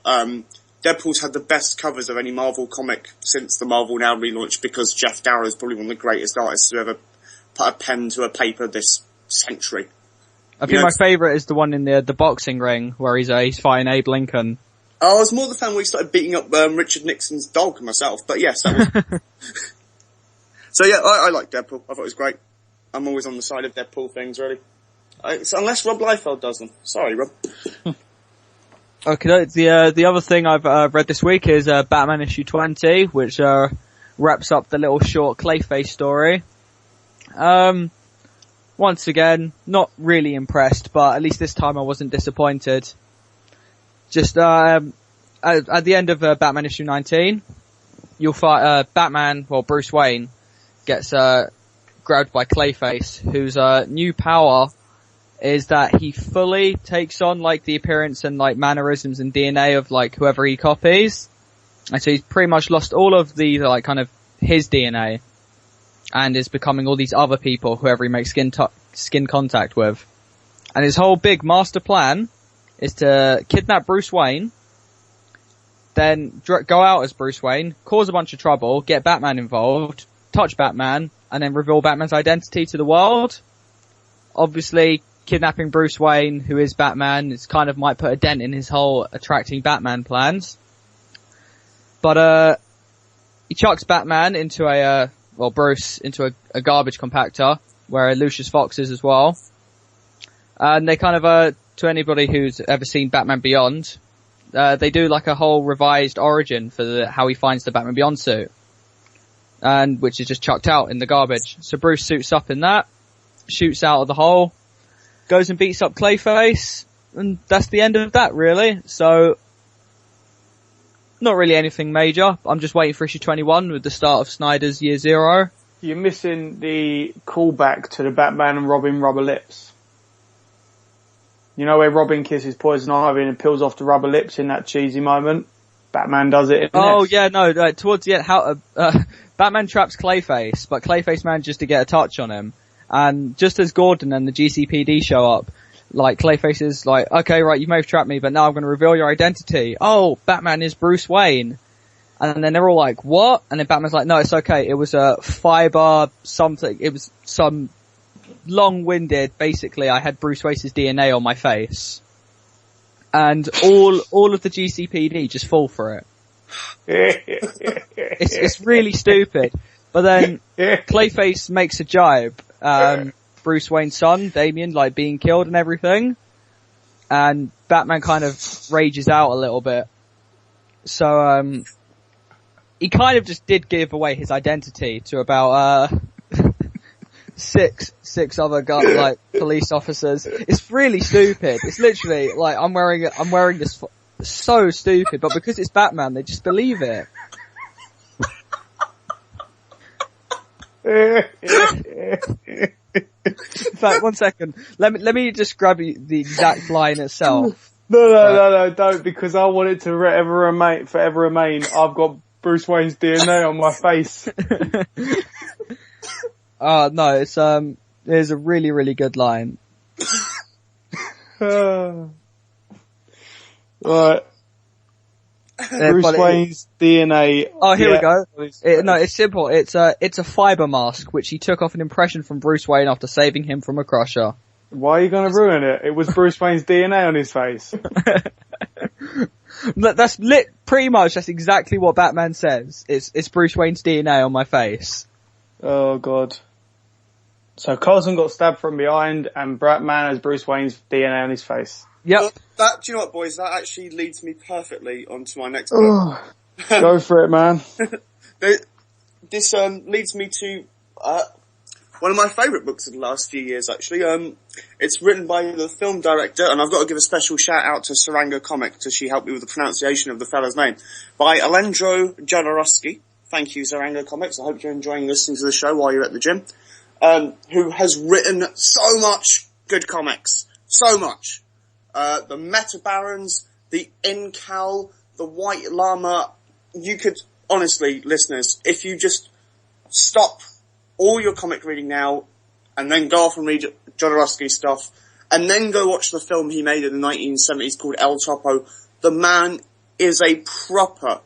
Deadpool's had the best covers of any Marvel comic since the Marvel Now relaunch, because Jeff Darrow is probably one of the greatest artists to ever put a pen to a paper this century. I think my favourite is the one in the boxing ring where he's fighting Abe Lincoln. I was more the fan where he started beating up Richard Nixon's dog myself, but yes, that was... So yeah, I like Deadpool. I thought it was great. I'm always on the side of Deadpool things, really. Unless Rob Liefeld does them. Sorry, Rob. Okay, the other thing I've read this week is Batman issue 20, which wraps up the little short Clayface story. Once again, not really impressed, but at least this time I wasn't disappointed. Just at the end of Batman issue 19, you'll find Bruce Wayne gets grabbed by Clayface, whose new power is that he fully takes on like the appearance and like mannerisms and DNA of like whoever he copies. And so he's pretty much lost all of the like kind of his DNA and is becoming all these other people whoever he makes skin contact with. And his whole big master plan is to kidnap Bruce Wayne, then go out as Bruce Wayne, cause a bunch of trouble, get Batman involved, touch Batman, and then reveal Batman's identity to the world. Obviously, kidnapping Bruce Wayne, who is Batman, is kind of might put a dent in his whole attracting Batman plans. But he chucks Batman into Bruce into a garbage compactor, where Lucius Fox is as well. And they kind of, to anybody who's ever seen Batman Beyond, they do like a whole revised origin for how he finds the Batman Beyond suit. And which is just chucked out in the garbage. So Bruce suits up in that, shoots out of the hole, goes and beats up Clayface, and that's the end of that really. So, not really anything major. I'm just waiting for issue 21 with the start of Snyder's Year Zero. You're missing the callback to the Batman and Robin rubber lips. You know where Robin kisses Poison Ivy and peels off the rubber lips in that cheesy moment? Batman does it in this. Yeah, no, towards the end, Batman traps Clayface, but Clayface manages to get a touch on him. And just as Gordon and the GCPD show up, like, Clayface is like, okay, right, you may have trapped me, but now I'm going to reveal your identity. Oh, Batman is Bruce Wayne. And then they're all like, what? And then Batman's like, no, it's okay. It was a fiber something. It was some long-winded, basically, I had Bruce Wayne's DNA on my face. And all of the GCPD just fall for it. It's really stupid. But then Clayface makes a jibe. Bruce Wayne's son, Damian, like being killed and everything. And Batman kind of rages out a little bit. So, he kind of just did give away his identity to about, six other like police officers. It's really stupid. It's literally like I'm wearing this so stupid, but because it's Batman, they just believe it. In fact, one second. Let me just grab the exact line itself. No, don't, because I want it to forever remain. I've got Bruce Wayne's DNA on my face. No, there's a really, really good line. Right. Bruce Wayne's DNA. Oh, here we go. It's simple. It's a fiber mask, which he took off an impression from Bruce Wayne after saving him from a crusher. Why are you gonna ruin it? It was Bruce Wayne's DNA on his face. That's that's exactly what Batman says. It's Bruce Wayne's DNA on my face. Oh god. So Coulson got stabbed from behind and Batman has Bruce Wayne's DNA on his face. Yep. Well, do you know what, boys? That actually leads me perfectly onto my next book. Go for it, man. This leads me to one of my favourite books of the last few years, actually. It's written by the film director, and I've got to give a special shout out to Sarango Comics, as she helped me with the pronunciation of the fella's name, by Alejandro Jodorowsky. Thank you, Sarango Comics. I hope you're enjoying listening to the show while you're at the gym. Who has written so much good comics. So much. The Meta Barons, the Incal, the White Llama. You could, honestly, listeners, if you just stop all your comic reading now and then go off and read Jodorowsky stuff and then go watch the film he made in the 1970s called El Topo, the man is a proper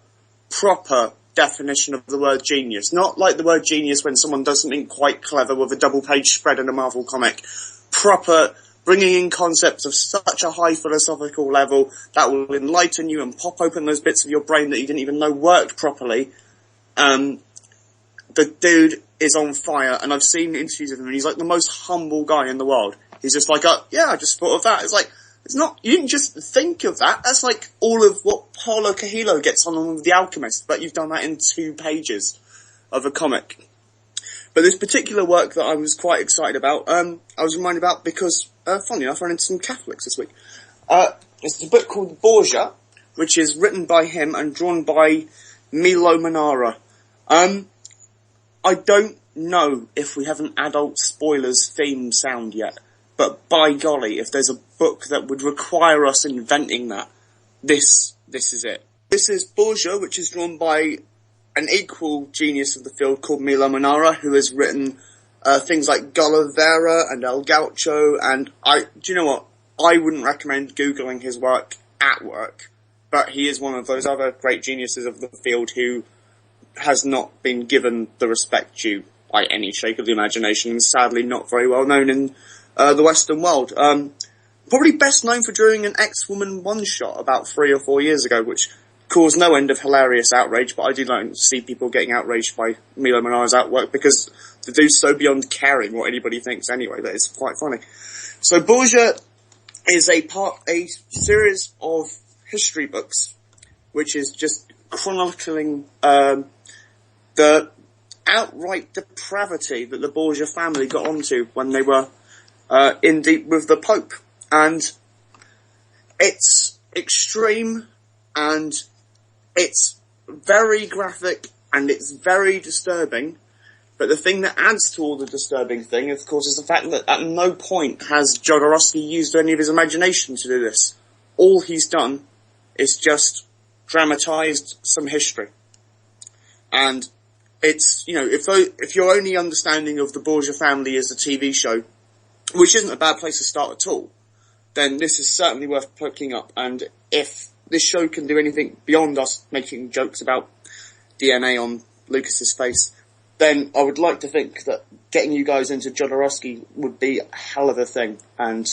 definition of the word genius. Not like the word genius when someone does something quite clever with a double-page spread in a Marvel comic. Proper, bringing in concepts of such a high philosophical level that will enlighten you and pop open those bits of your brain that you didn't even know worked properly. The dude is on fire, and I've seen interviews of him, and he's like the most humble guy in the world. He's just like, yeah, I just thought of that. It's like, it's not, you didn't just think of that. That's like all of what Paulo Coelho gets on with The Alchemist, but you've done that in 2 pages of a comic. But this particular work that I was quite excited about, I was reminded about because, funny enough, I ran into some Catholics this week. It's a book called Borgia, which is written by him and drawn by Milo Manara. I don't know if we have an adult spoilers theme sound yet, but by golly, if there's a book that would require us inventing that, this is it. This is Borgia, which is drawn by an equal genius of the field called Milo Manara, who has written things like Gulliver and El Gaucho, and do you know what? I wouldn't recommend Googling his work at work, but he is one of those other great geniuses of the field who has not been given the respect due by any shake of the imagination, and sadly not very well known in the Western world. Probably best known for drawing an X-Woman one-shot about 3 or 4 years ago, which caused no end of hilarious outrage, but I do like to see people getting outraged by Milo Manara's artwork, because the dude's so beyond caring what anybody thinks anyway that it's quite funny. So Borgia is a series of history books, which is just chronicling the outright depravity that the Borgia family got onto when they were in deep with the Pope. And it's extreme, and it's very graphic, and it's very disturbing. But the thing that adds to all the disturbing thing, of course, is the fact that at no point has Jodorowsky used any of his imagination to do this. All he's done is just dramatised some history. And it's, you know, if your only understanding of the Borgia family is the TV show, which isn't a bad place to start at all, then this is certainly worth picking up. And if this show can do anything beyond us making jokes about DNA on Lucas's face, then I would like to think that getting you guys into Jodorowsky would be a hell of a thing. And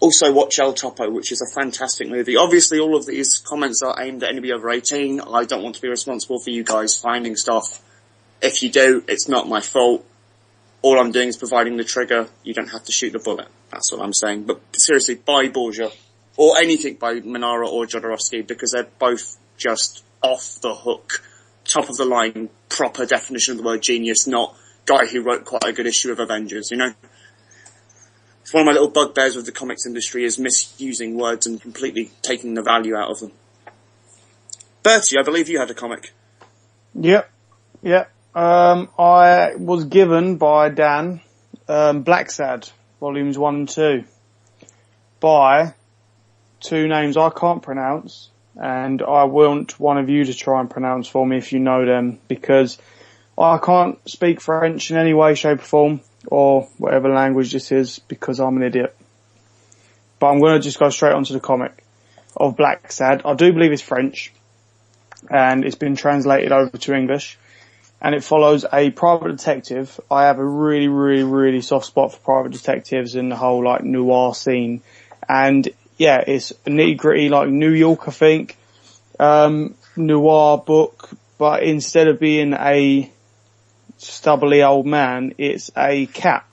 also watch El Topo, which is a fantastic movie. Obviously, all of these comments are aimed at anybody over 18. I don't want to be responsible for you guys finding stuff. If you do, it's not my fault. All I'm doing is providing the trigger. You don't have to shoot the bullet. That's what I'm saying. But seriously, buy Borgia, or anything by Manara or Jodorowsky, because they're both just off the hook, top of the line, proper definition of the word genius, not guy who wrote quite a good issue of Avengers, you know? It's one of my little bugbears with the comics industry is misusing words and completely taking the value out of them. Bertie, I believe you had a comic. Yep. I was given by Dan, Blacksad, volumes 1 and 2, by 2 names I can't pronounce, and I want one of you to try and pronounce for me if you know them, because I can't speak French in any way, shape or form, or whatever language this is, because I'm an idiot. But I'm going to just go straight onto the comic of Blacksad. I do believe it's French, and it's been translated over to English, and it follows a private detective. I have a really, really, really soft spot for private detectives and the whole, like, noir scene. And, yeah, it's a nitty-gritty, like, New York, I think, noir book, but instead of being a stubbly old man, it's a cat.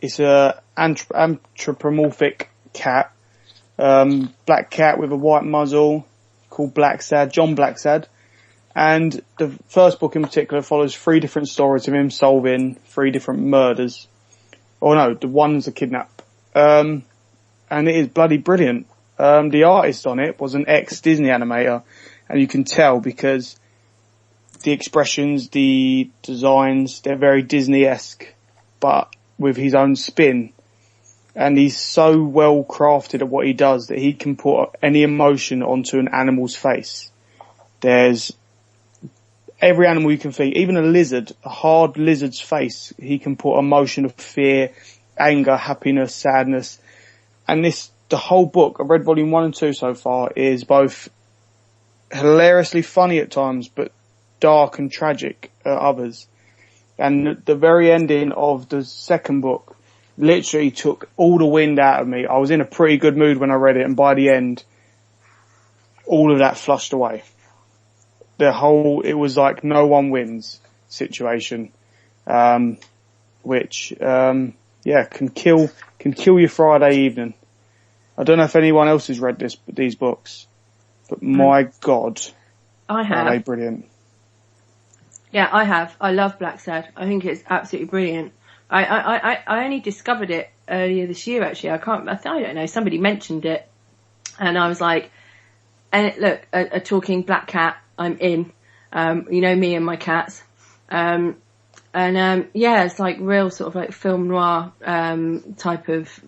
It's a anthropomorphic cat, black cat with a white muzzle, called Blacksad, John Blacksad. And the first book in particular follows 3 different stories of him solving 3 different murders. Oh no, the one's a kidnap. And it is bloody brilliant. The artist on it was an ex-Disney animator, and you can tell because the expressions, the designs, they're very Disney-esque, but with his own spin. And he's so well crafted at what he does that he can put any emotion onto an animal's face. There's every animal you can think, even a lizard, a hard lizard's face, he can put emotion of fear, anger, happiness, sadness. And the whole book, I've read volume 1 and 2 so far, is both hilariously funny at times, but dark and tragic at others. And the very ending of the second book literally took all the wind out of me. I was in a pretty good mood when I read it, and by the end, all of that flushed away. It was like no one wins situation, which, can kill your Friday evening. I don't know if anyone else has read these books, but my God, I have. Are they brilliant? Yeah, I have. I love Blacksad. I think it's absolutely brilliant. I only discovered it earlier this year, actually. I don't know, somebody mentioned it, and I was like, look, a talking black cat, I'm in. You know me and my cats. It's like real sort of like film noir, type of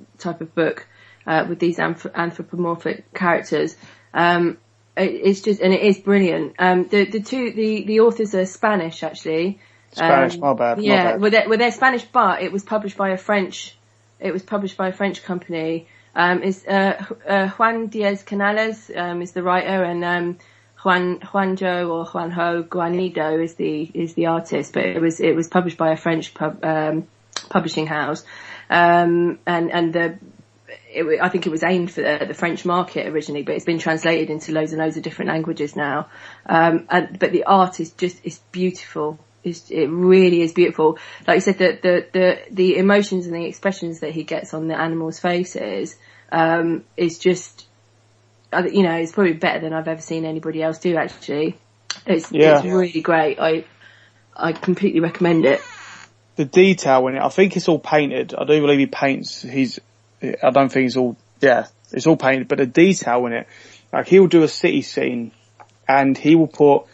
book, with these anthropomorphic characters. It's just, and it is brilliant. The authors are Spanish, actually. Spanish, my bad. Yeah, well, they're Spanish, but it was published by a French company. It's Juan Diaz Canales is the writer, and Juanjo or Juanjo Guanido is the artist. But it was published by a French publishing house, I think it was aimed for the French market originally, but it's been translated into loads and loads of different languages now. But the art is beautiful. It really is beautiful. Like you said, the emotions and the expressions that he gets on the animals' faces, is just, it's probably better than I've ever seen anybody else do, actually. It's really great. I completely recommend it. The detail in it, I think it's all painted. I do believe he paints I don't think it's all painted, but the detail in it, like he'll do a city scene and he will put,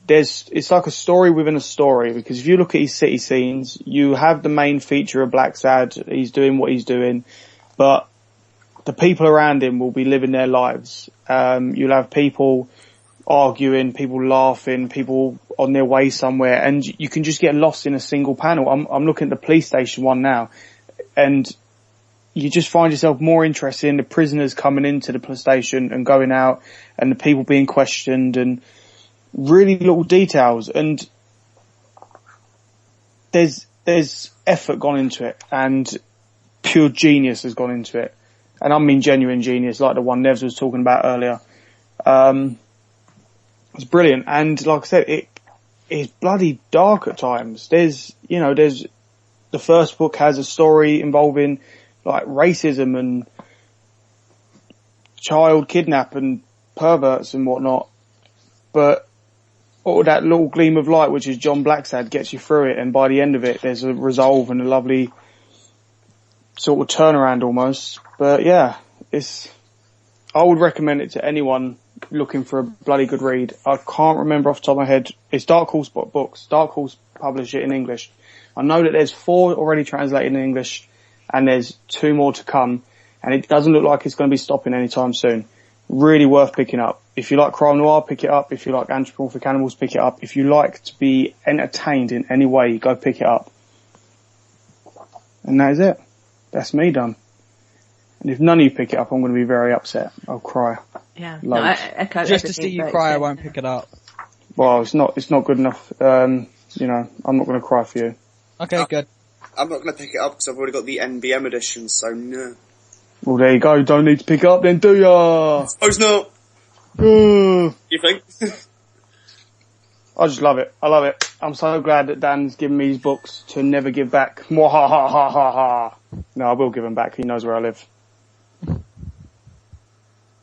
it's like a story within a story, because if you look at his city scenes, you have the main feature of Blacksad, he's doing what he's doing, but the people around him will be living their lives. You'll have people arguing, people laughing, people on their way somewhere, and you can just get lost in a single panel. I'm looking at the police station one now, and you just find yourself more interested in the prisoners coming into the police station and going out, and the people being questioned, and really little details. And there's effort gone into it, and pure genius has gone into it. And I mean genuine genius, like the one Nevs was talking about earlier. It's brilliant. And like I said, it is bloody dark at times. The first book has a story involving like racism and child kidnap and perverts and whatnot, but all that little gleam of light, which is John Blacksad, gets you through it, and by the end of it there's a resolve and a lovely sort of turnaround almost. But yeah, I would recommend it to anyone looking for a bloody good read. I can't remember off the top of my head. It's Dark Horse Books. Dark Horse publish it in English. I know that there's 4 already translated in English, and there's 2 more to come, and it doesn't look like it's going to be stopping anytime soon. Really worth picking up. If you like crime noir, pick it up. If you like anthropomorphic animals, pick it up. If you like to be entertained in any way, go pick it up. And that is it. That's me done. And if none of you pick it up, I'm going to be very upset. I'll cry. Yeah. No, I echo just to see you cry, I won't said. pick it up. Well, it's not good enough. I'm not going to cry for you. Okay, good. I'm not going to pick it up because I've already got the NBM edition, so no. Well, there you go. Don't need to pick it up then, do ya? Suppose not. Uh, You think? I just love it. I love it. I'm so glad that Dan's given me these books to never give back. Mwahahahaha. No, I will give them back. He knows where I live.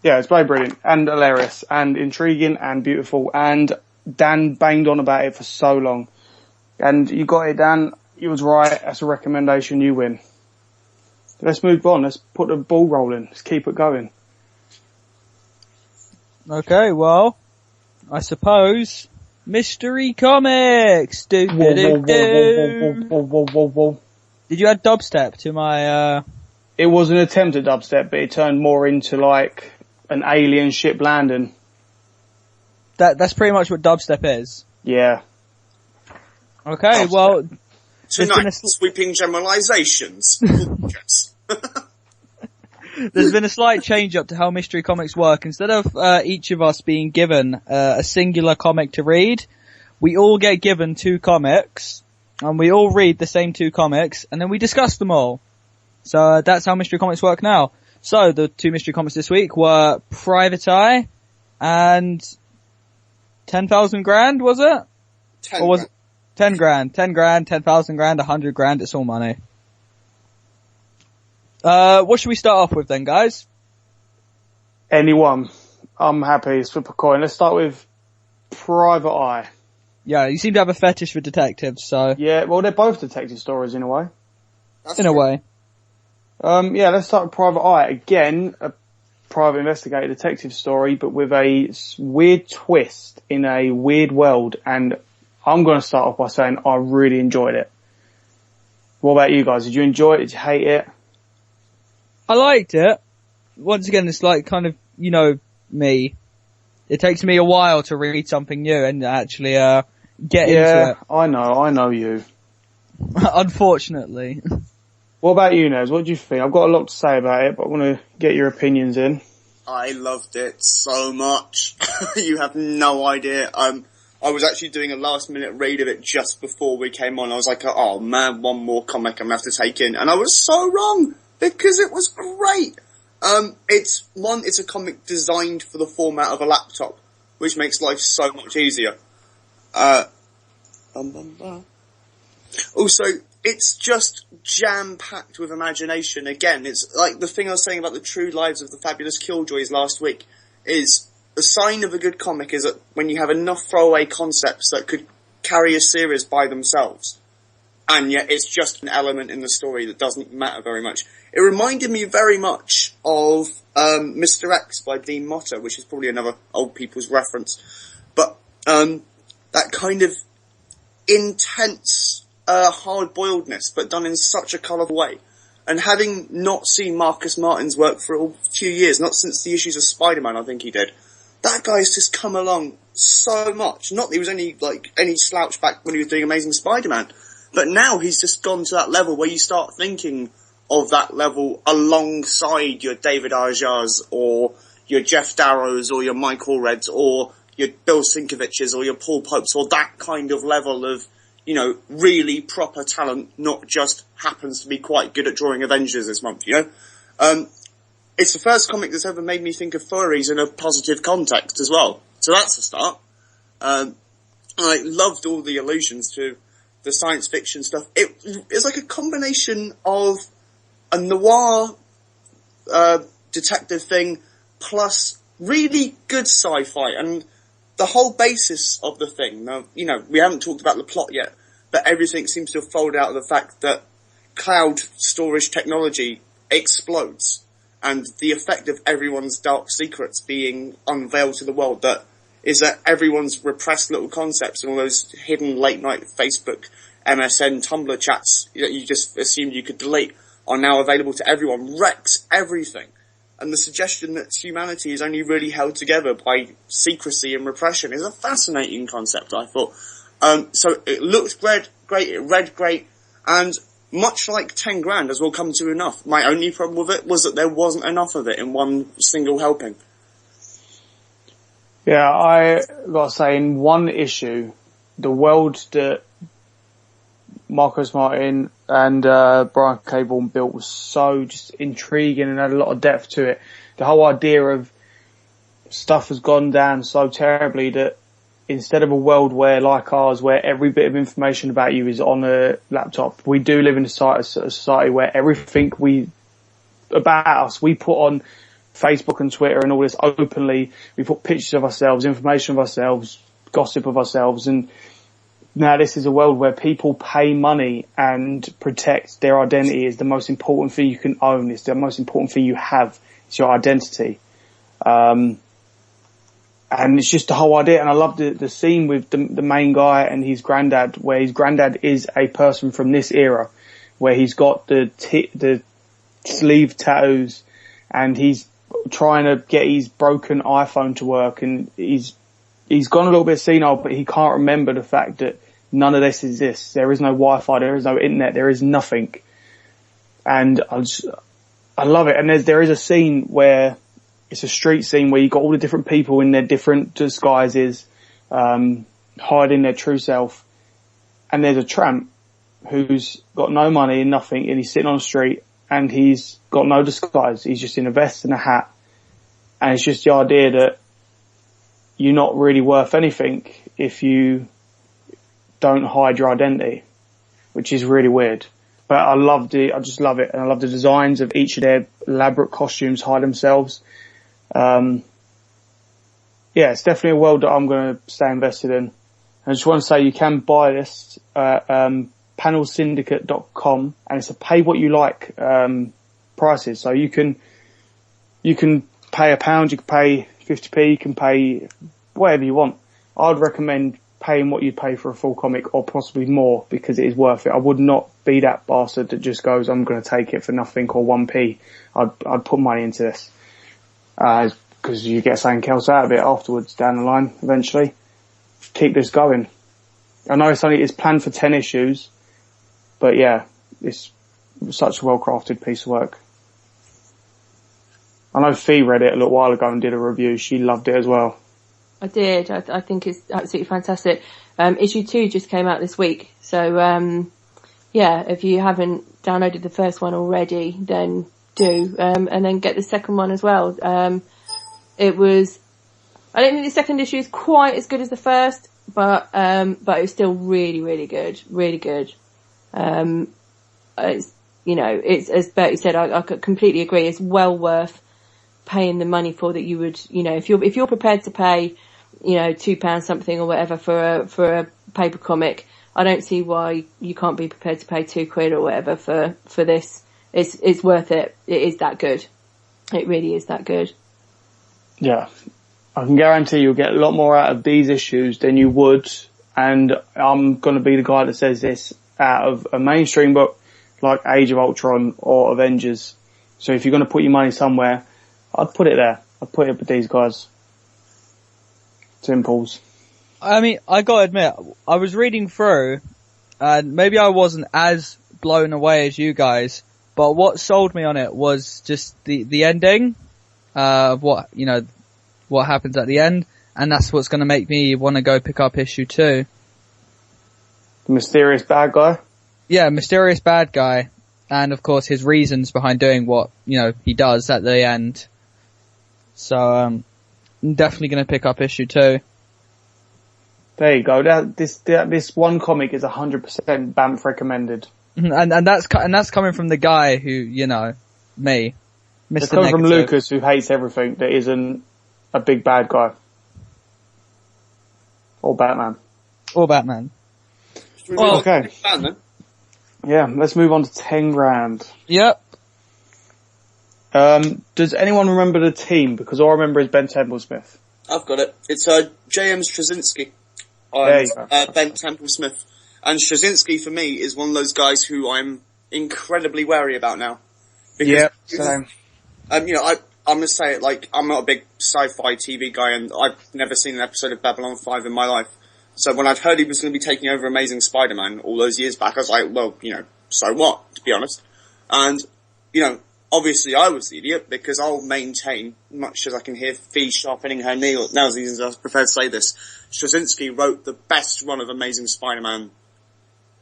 Yeah, it's very brilliant and hilarious and intriguing and beautiful, and Dan banged on about it for so long. And you got it, Dan. You was right. That's a recommendation. You win. Let's move on. Let's put the ball rolling. Let's keep it going. Okay, well, I suppose Mystery Comics. Whoa. Did you add dubstep to my? It was an attempt at dubstep, but it turned more into like an alien ship landing. That's pretty much what dubstep is. Yeah. Okay, well. Tonight, sweeping generalisations. Yes. There's been a slight change up to how Mystery Comics work. Instead of each of us being given a singular comic to read, we all get given 2 comics, and we all read the same 2 comics, and then we discuss them all. So that's how Mystery Comics work now. So the 2 Mystery Comics this week were Private Eye and 10,000 grand, was it? 10 Or was grand. it 10 grand? 10 grand, 10,000 grand, 100 grand, it's all money. What should we start off with then, guys? Anyone. I'm happy. Flip a coin. Let's start with Private Eye. Yeah, you seem to have a fetish for detectives, so. Yeah, well, they're both detective stories in a way. In a way. Yeah, let's start with Private Eye. Again, a private investigator detective story, but with a weird twist in a weird world. And I'm going to start off by saying I really enjoyed it. What about you guys? Did you enjoy it? Did you hate it? I liked it. Once again, it's like kind of, you know, me. It takes me a while to read something new and actually, get into it. I know you. Unfortunately. What about you, Nez? What do you think? I've got a lot to say about it, but I want to get your opinions in. I loved it so much. You have no idea. I was actually doing a last minute read of it just before we came on. I was like, oh man, one more comic I'm gonna have to take in. And I was so wrong, because it was great. It's a comic designed for the format of a laptop, which makes life so much easier. Also, it's just jam-packed with imagination. Again, it's like the thing I was saying about the true lives of the fabulous Killjoys last week, is the sign of a good comic is that when you have enough throwaway concepts that could carry a series by themselves, and yet it's just an element in the story that doesn't matter very much. It reminded me very much of Mr. X by Dean Motter, which is probably another old people's reference. But that kind of intense hard-boiledness, but done in such a colourful way. And having not seen Marcus Martin's work for a few years, not since the issues of Spider-Man I think he did, that guy's just come along so much. Not that he was any slouch back when he was doing Amazing Spider-Man, but now he's just gone to that level where you start thinking of that level alongside your David Arjars or your Jeff Darrows or your Mike Allreds or your Bill Sinkoviches or your Paul Popes, or that kind of level of, you know, really proper talent, not just happens to be quite good at drawing Avengers this month, you know? It's the first comic that's ever made me think of furries in a positive context as well. So that's a start. I loved all the allusions to the science fiction stuff. It's like a combination of a noir detective thing plus really good sci-fi, and the whole basis of the thing. Now, you know, we haven't talked about the plot yet, but everything seems to have folded out of the fact that cloud storage technology explodes, and the effect of everyone's dark secrets being unveiled to the world, that is that everyone's repressed little concepts and all those hidden late night Facebook, MSN, Tumblr chats that you just assumed you could delete are now available to everyone, wrecks everything. And the suggestion that humanity is only really held together by secrecy and repression is a fascinating concept, I thought. So it looked great, it read great, and much like 10 grand, as we'll come to enough, my only problem with it was that there wasn't enough of it in one single helping. Yeah, I gotta say, in one issue, the world that Marcus Martin and Brian K. Vaughan built was so just intriguing and had a lot of depth to it. The whole idea of stuff has gone down so terribly that instead of a world where, like ours, where every bit of information about you is on a laptop, we do live in a society where everything about us, we put on Facebook and Twitter and all this openly. We put pictures of ourselves, information of ourselves, gossip of ourselves, and now this is a world where people pay money and protect their identity is the most important thing you can own. It's the most important thing you have. It's your identity. And it's just the whole idea. And I love the scene with the main guy and his granddad, where his granddad is a person from this era, where he's got the sleeve tattoos and he's trying to get his broken iPhone to work, and he's gone a little bit senile, but he can't remember the fact that none of this exists. There is no Wi-Fi, there is no internet, there is nothing. And I I love it. And there is a scene where it's a street scene where you've got all the different people in their different disguises, hiding their true self. And there's a tramp who's got no money and nothing, and he's sitting on the street, and he's got no disguise. He's just in a vest and a hat. And it's just the idea that you're not really worth anything if you don't hide your identity, which is really weird. But I just love it. And I love the designs of each of their elaborate costumes hide themselves. It's definitely a world that I'm going to stay invested in. I just want to say you can buy this at panelsyndicate.com, and it's a pay what you like prices. So you can pay £1, you can pay 50p, you can pay whatever you want. I'd recommend paying what you pay for a full comic, or possibly more, because it is worth it. I would not be that bastard that just goes, I'm going to take it for nothing or 1p. I'd put money into this. Because you get something else out of it afterwards down the line, eventually. Keep this going. I know it's planned for 10 issues, but yeah, it's such a well-crafted piece of work. I know Fee read it a little while ago and did a review. She loved it as well. I did. I think it's absolutely fantastic. Issue 2 just came out this week. So, if you haven't downloaded the first one already, then do. And then get the second one as well. I don't think the second issue is quite as good as the first, but it's still really, really good. Really good. It's as Bertie said, I completely agree. It's well worth paying the money for that. You would, if you're prepared to pay, £2 something or whatever for a paper comic, I don't see why you can't be prepared to pay £2 or whatever for this. It's worth it. It is that good. It really is that good. Yeah. I can guarantee you'll get a lot more out of these issues than you would, and I'm going to be the guy that says this, out of a mainstream book like Age of Ultron or Avengers. So if you're going to put your money somewhere, I'd put it there. I'd put it with these guys. Simples. I mean, I gotta admit, I was reading through, and maybe I wasn't as blown away as you guys, but what sold me on it was just the ending, of what happens at the end, and that's what's gonna make me want to go pick up issue 2. The mysterious bad guy? Yeah, mysterious bad guy, and of course his reasons behind doing what, he does at the end. So, I'm definitely gonna pick up issue 2. There you go. This one comic is 100% BAMF recommended. And that's coming from the guy who, me. It's coming from Lucas, who hates everything that isn't a big bad guy. Or Batman. Well, okay. Yeah, let's move on to 10 grand. Yep. Does anyone remember the team? Because all I remember is Ben Templesmith. I've got it. It's J.M. Straczynski. There you go. Ben Templesmith. And Straczynski, for me, is one of those guys who I'm incredibly wary about now. Yeah, same. I'm gonna say it, I'm not a big sci-fi TV guy, and I've never seen an episode of Babylon 5 in my life. So when I'd heard he was gonna be taking over Amazing Spider-Man all those years back, I was like, well, so what, to be honest. And, obviously I was the idiot, because I'll maintain, much as I can hear Fee sharpening her nails, I prefer to say this, Straczynski wrote the best run of Amazing Spider-Man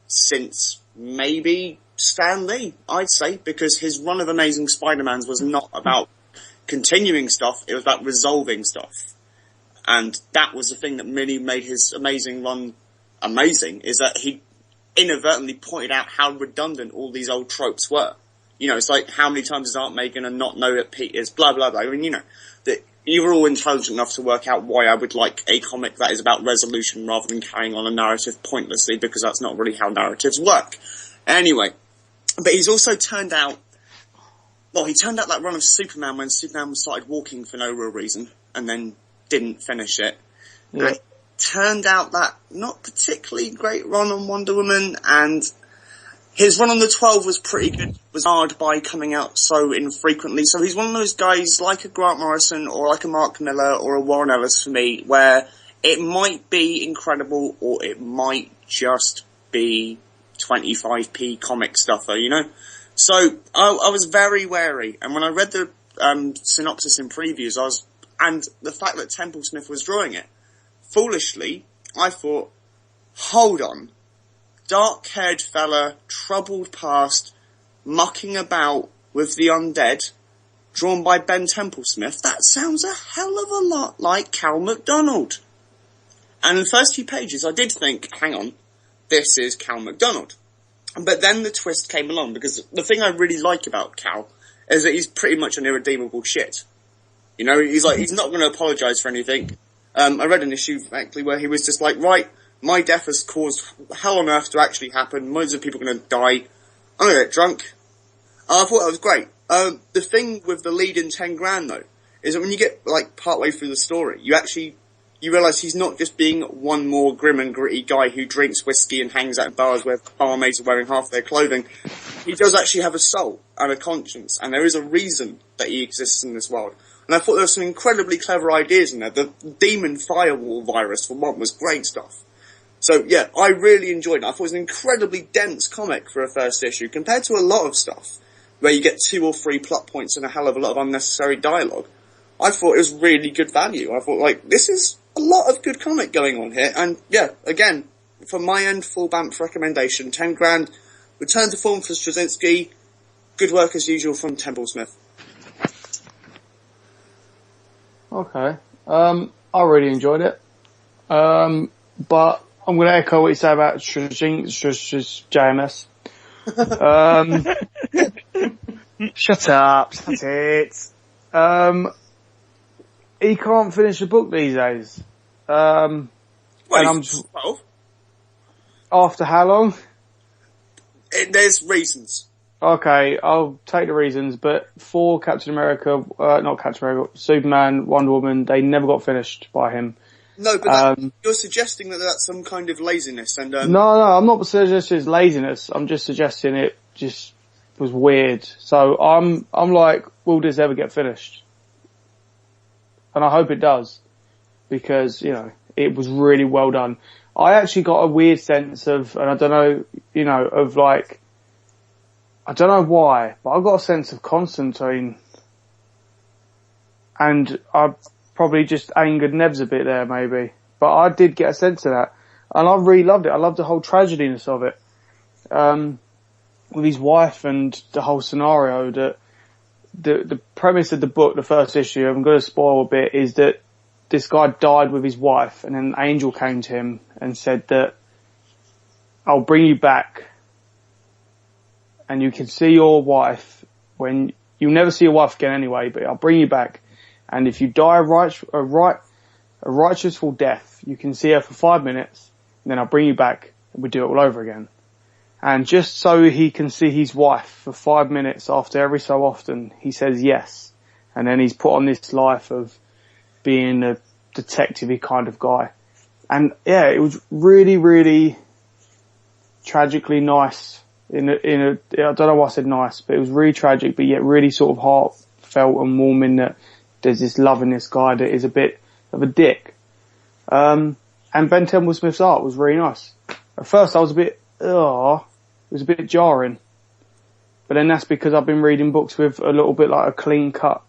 since maybe Stan Lee, I'd say, because his run of Amazing Spider-Mans was not about continuing stuff, it was about resolving stuff. And that was the thing that really made his amazing run amazing, is that he inadvertently pointed out how redundant all these old tropes were. It's like, how many times is Aunt May gonna not know that Pete is blah, blah, blah. I mean, that you were all intelligent enough to work out why I would like a comic that is about resolution rather than carrying on a narrative pointlessly, because that's not really how narratives work. Anyway, but he's also turned out that run of Superman when Superman started walking for no real reason, and then didn't finish it. Yeah. And turned out that not particularly great run on Wonder Woman, and his run on the 12 was pretty good, was hard by coming out so infrequently. So he's one of those guys like a Grant Morrison or like a Mark Miller or a Warren Ellis for me, where it might be incredible or it might just be 25p comic stuffer, you know? So, I was very wary, and when I read the synopsis in previews, and the fact that Temple Smith was drawing it, foolishly, I thought, hold on, dark-haired fella, troubled past, mucking about with the undead, drawn by Ben Templesmith, that sounds a hell of a lot like Cal MacDonald. And in the first few pages, I did think, hang on, this is Cal MacDonald. But then the twist came along, because the thing I really like about Cal is that he's pretty much an irredeemable shit. You know, he's not going to apologise for anything. I read an issue, actually, where he was just like, right, my death has caused hell on earth to actually happen, loads of people are going to die, I'm going to get drunk. I thought that was great. The thing with the lead in 10 grand, though, is that when you get, like, partway through the story, you realise he's not just being one more grim and gritty guy who drinks whiskey and hangs out in bars where barmaids are wearing half their clothing. He does actually have a soul and a conscience, and there is a reason that he exists in this world. And I thought there were some incredibly clever ideas in there. The demon firewall virus, for one, was great stuff. So, yeah, I really enjoyed it. I thought it was an incredibly dense comic for a first issue, compared to a lot of stuff where you get 2 or 3 plot points and a hell of a lot of unnecessary dialogue. I thought it was really good value. I thought, like, this is a lot of good comic going on here. And, yeah, again, from my end, full BAMF recommendation, 10 grand, return to form for Straczynski, good work as usual from Templesmith. Okay. I really enjoyed it. But I'm going to echo what you say about JMS. Shut up. That's it. He can't finish a book these days. Well, After how long? There's reasons. Okay, I'll take the reasons, but for Captain America, not Captain America, Superman, Wonder Woman, they never got finished by him. No, but you're suggesting that that's some kind of laziness, and No, I'm not suggesting it's laziness. I'm just suggesting it just was weird. So I'm like, will this ever get finished? And I hope it does, because, you know, it was really well done. I actually got a weird sense of, and I don't know, you know, of like, I don't know why, but I got a sense of Constantine. And I probably just angered Nebs a bit there, maybe. But I did get a sense of that. And I really loved it. I loved the whole tragediness of it. With his wife and the whole scenario, that the premise of the book, the first issue, I'm going to spoil a bit, is that this guy died with his wife, and then an angel came to him and said that, I'll bring you back, and you can see your wife when, you'll never see your wife again anyway, but I'll bring you back, and if you die a righteousful death, you can see her for 5 minutes, and then I'll bring you back, and we'll do it all over again. And just so he can see his wife for 5 minutes after every so often, he says yes. And then he's put on this life of being a detective-y kind of guy. And yeah, it was really, really tragically nice. I don't know why I said nice, but it was really tragic, but yet really sort of heartfelt and warming, that there's this love in this guy that is a bit of a dick. And Ben Templesmith's art was really nice. At first I was a bit, it was a bit jarring. But then that's because I've been reading books with a little bit like a clean cut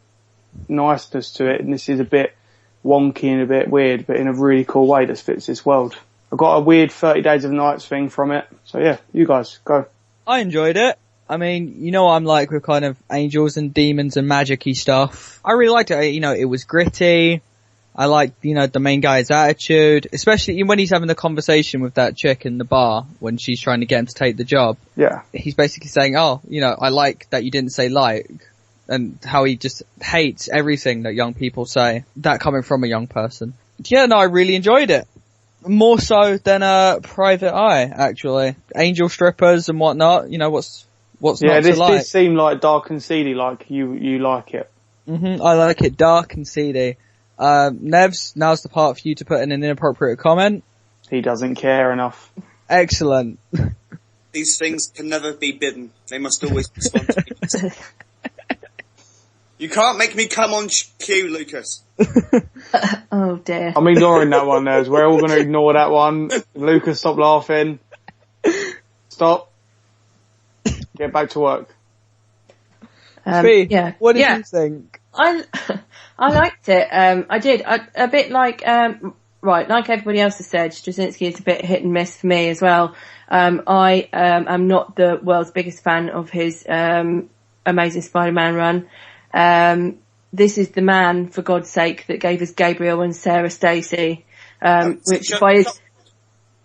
niceness to it, and this is a bit wonky and a bit weird, but in a really cool way that fits this world. I got a weird 30 Days of Nights thing from it. So yeah, you guys, go. I enjoyed it. I mean, you know what I'm like with kind of angels and demons and magic-y stuff. I really liked it. You know, it was gritty. I liked, you know, the main guy's attitude, especially when he's having the conversation with that chick in the bar when she's trying to get him to take the job. Yeah. He's basically saying, oh, you know, I like that you didn't say like, and how he just hates everything that young people say. That coming from a young person. Yeah, no, I really enjoyed it. More so than Private Eye, actually. Angel strippers and whatnot, you know, what's not to like. Yeah, this seemed like dark and seedy, like you like it. I like it dark and seedy. Nevs, now's the part for you to put in an inappropriate comment. He doesn't care enough. Excellent. These things can never be bidden. They must always be spontaneous. You can't make me come on cue, Lucas. Oh dear. I'm ignoring that one, Nevs. We're all going to ignore that one. Lucas, stop laughing. Stop. Get back to work. Fee, yeah. what did Yeah. you think? I liked it. I did. A bit like like everybody else has said, Straczynski is a bit hit and miss for me as well. I am not the world's biggest fan of his Amazing Spider-Man run. This is the man, for God's sake, that gave us Gabriel and Sarah Stacey, which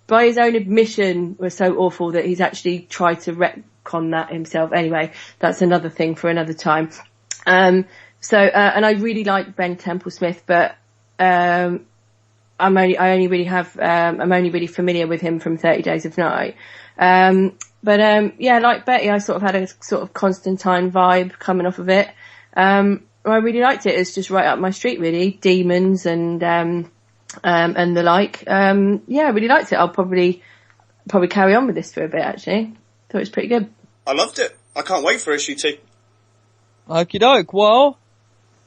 by his own admission was so awful that he's actually tried to retcon that himself. Anyway, that's another thing for another time. And I really like Ben Temple-Smith, but I'm only really familiar with him from 30 Days of Night. Like Betty, I sort of had a sort of Constantine vibe coming off of it. I really liked it. It's just right up my street, really. Demons and the like. I really liked it. I'll probably carry on with this for a bit, actually. Thought it was pretty good. I loved it. I can't wait for issue 2. Okie doke. Well,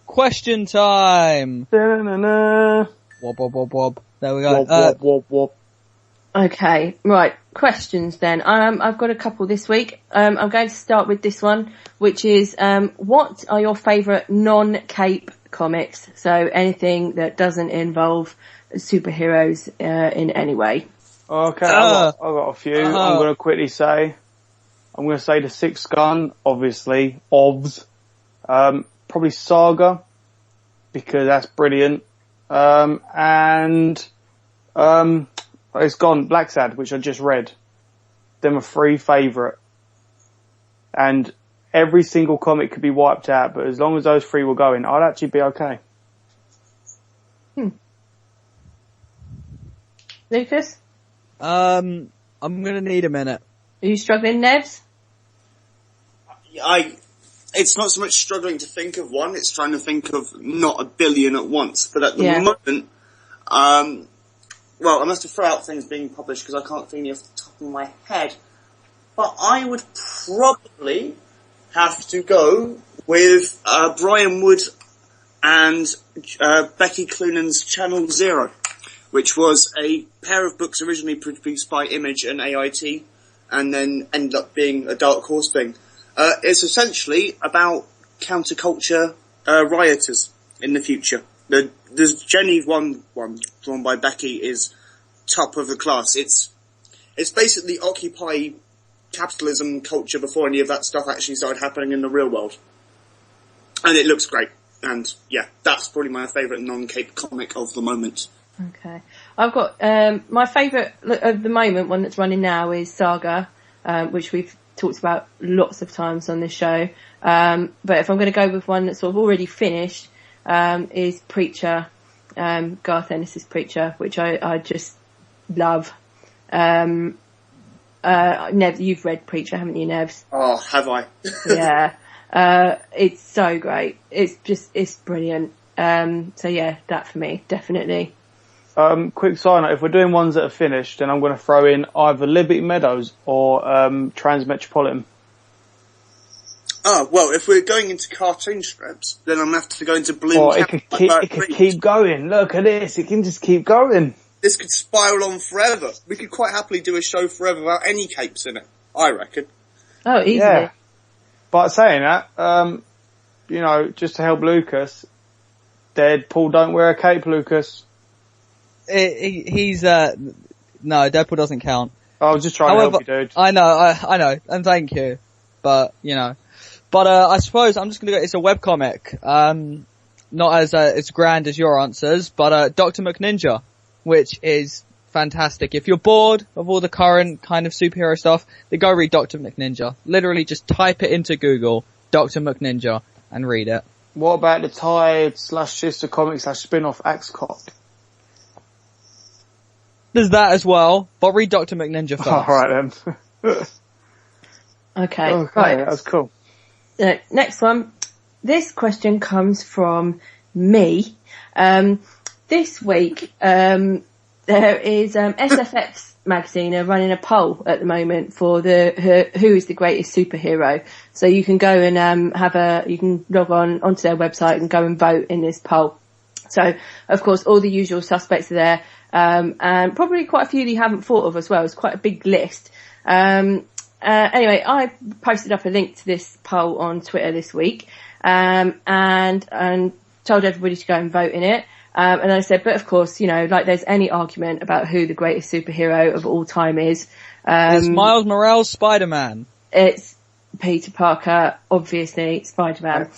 question time. Da-na-na-na. Wob, wob, wob, wob. There we go. Wop, wop, wop. Okay, right. Questions then. I've got a couple this week. I'm going to start with this one, which is, what are your favourite non-cape comics? So anything that doesn't involve superheroes in any way. Okay, I've got a few. I'm going to quickly say. I'm going to say the Sixth Gun, obviously. OBS. Probably Saga, because that's brilliant. It's gone, Blacksad, which I just read. Them a free favourite. And every single comic could be wiped out, but as long as those three were going, I'd actually be okay. Lucas? I'm gonna need a minute. Are you struggling, Nevs? It's not so much struggling to think of one, it's trying to think of not a billion at once. But at the moment, I must have thrown out things being published because I can't think off the top of my head. But I would probably have to go with Brian Wood and Becky Cloonan's Channel Zero, which was a pair of books originally produced by Image and AIT, and then ended up being a Dark Horse thing. It's essentially about counterculture rioters in the future. The Jenny one drawn by Becky is top of the class. It's basically Occupy capitalism culture before any of that stuff actually started happening in the real world. And it looks great. And yeah, that's probably my favourite non-cape comic of the moment. Okay. I've got, my favourite of the moment, one that's running now, is Saga, which we've talked about lots of times on this show. But if I'm going to go with one that's sort of already finished, is Preacher, Garth Ennis's Preacher, which I just love. Nev, you've read Preacher, haven't you, Nevs? Oh, have I? Yeah. It's so great. It's brilliant. So yeah, that for me, definitely. Quick side note, if we're doing ones that are finished, then I'm going to throw in either Liberty Meadows or Transmetropolitan. Oh, well, if we're going into cartoon strips, then I'm going to have to go into Bloom. Oh, it could keep going. Look at this. It can just keep going. This could spiral on forever. We could quite happily do a show forever without any capes in it, I reckon. Oh, easily. Yeah. But saying that, just to help Lucas, Deadpool don't wear a cape, Lucas. He's no, Deadpool doesn't count. I was just trying to help you, dude. I know, and thank you. But, I suppose I'm just gonna go, it's a webcomic. Not as grand as your answers, but, Dr. McNinja, which is fantastic. If you're bored of all the current kind of superhero stuff, then go read Dr. McNinja. Literally just type it into Google, Dr. McNinja, and read it. What about the Tide/Sister Comics /spin-off Axe Cop? There's that as well, but read Dr. McNinja first. Alright then. Okay, right. That's cool. Next one. This question comes from me. This week, there is SFX magazine are running a poll at the moment for who is the greatest superhero. So you can go and you can log onto their website and go and vote in this poll. So of course all the usual suspects are there, and probably quite a few that you haven't thought of as well. It's quite a big list. anyway, I posted up a link to this poll on Twitter this week, and told everybody to go and vote in it. And I said, but of course, like there's any argument about who the greatest superhero of all time is. It's Miles Morales' Spider-Man. It's Peter Parker, obviously, Spider-Man.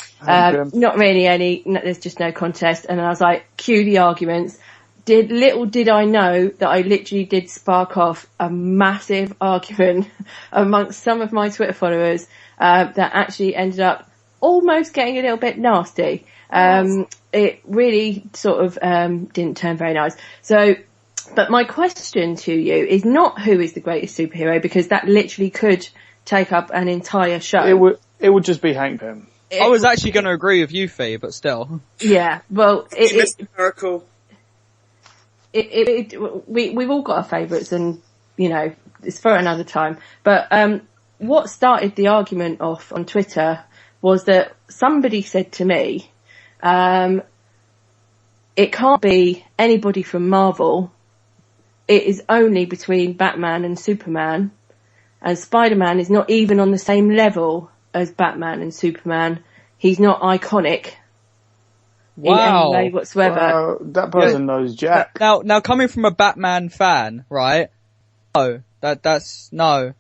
Not really there's just no contest. And I was like, cue the arguments. Little did I know that I literally did spark off a massive argument amongst some of my Twitter followers, that actually ended up almost getting a little bit nasty. It really sort of, didn't turn very nice. So, but my question to you is not who is the greatest superhero, because that literally could take up an entire show. It would just be Hank Pym. I was actually going to agree with you, Fee, but still. Yeah, well, Miracle. we've all got our favourites, and it's for another time. But what started the argument off on Twitter was that somebody said to me, it can't be anybody from Marvel. It is only between Batman and Superman, and Spider-Man is not even on the same level as Batman and Superman. He's not iconic. Wow. In any way whatsoever. That person knows Jack. Now coming from a Batman fan, right? No, that's no.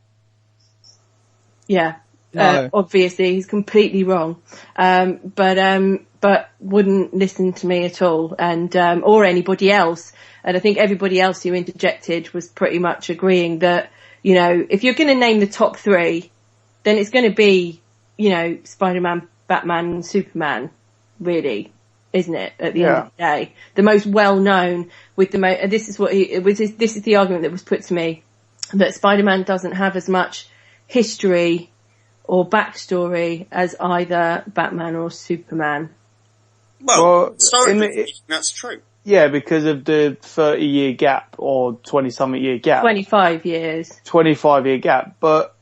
Yeah. No. Obviously he's completely wrong. But wouldn't listen to me at all, and, or anybody else. And I think everybody else who interjected was pretty much agreeing that, if you're going to name the top three, then it's going to be, Spider-Man, Batman and Superman, really. Isn't it? At the end of the day, the most well-known with this is the argument that was put to me, that Spider-Man doesn't have as much history or backstory as either Batman or Superman. Well, that's true. Yeah, because of the 30-year gap or 20-something year gap. 25 years. 25-year gap, but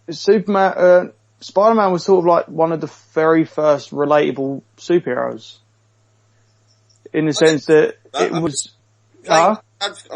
Spider-Man was sort of like one of the very first relatable superheroes. In the sense that it was... I'm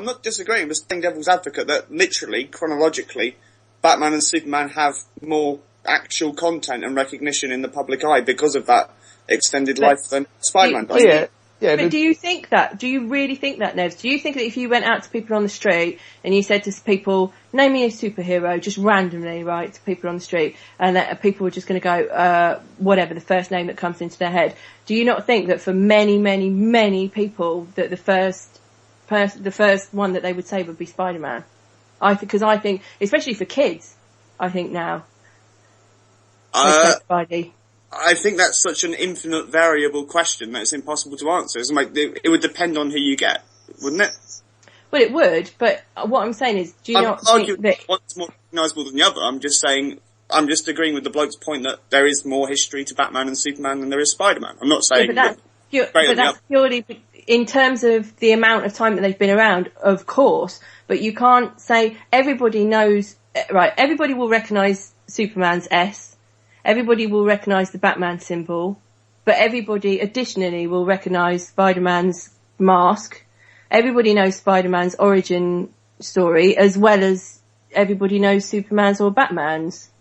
not disagreeing, I'm just playing devil's advocate that literally, chronologically, Batman and Superman have more actual content and recognition in the public eye because of that extended life than Spider-Man does. Yeah, but do you think that? Do you really think that, Nevs? Do you think that if you went out to people on the street and you said to people, name me a superhero, just randomly, right, to people on the street, and that people were just going to go, whatever, the first name that comes into their head, do you not think that for many, many, many people that the first one that they would say would be Spider-Man? Because I think, especially for kids, I think now. Spidey. I think that's such an infinite variable question that it's impossible to answer. It's like, it would depend on who you get, wouldn't it? Well, it would, but what I'm saying is, do you not think that... one's more recognisable than the other. I'm just agreeing with the bloke's point that there is more history to Batman and Superman than there is Spider-Man. I'm not saying... but that's purely in terms of the amount of time that they've been around, of course, but you can't say everybody knows... Right, everybody will recognise Superman's S. Everybody will recognise the Batman symbol, but everybody additionally will recognise Spider-Man's mask. Everybody knows Spider-Man's origin story, as well as everybody knows Superman's or Batman's.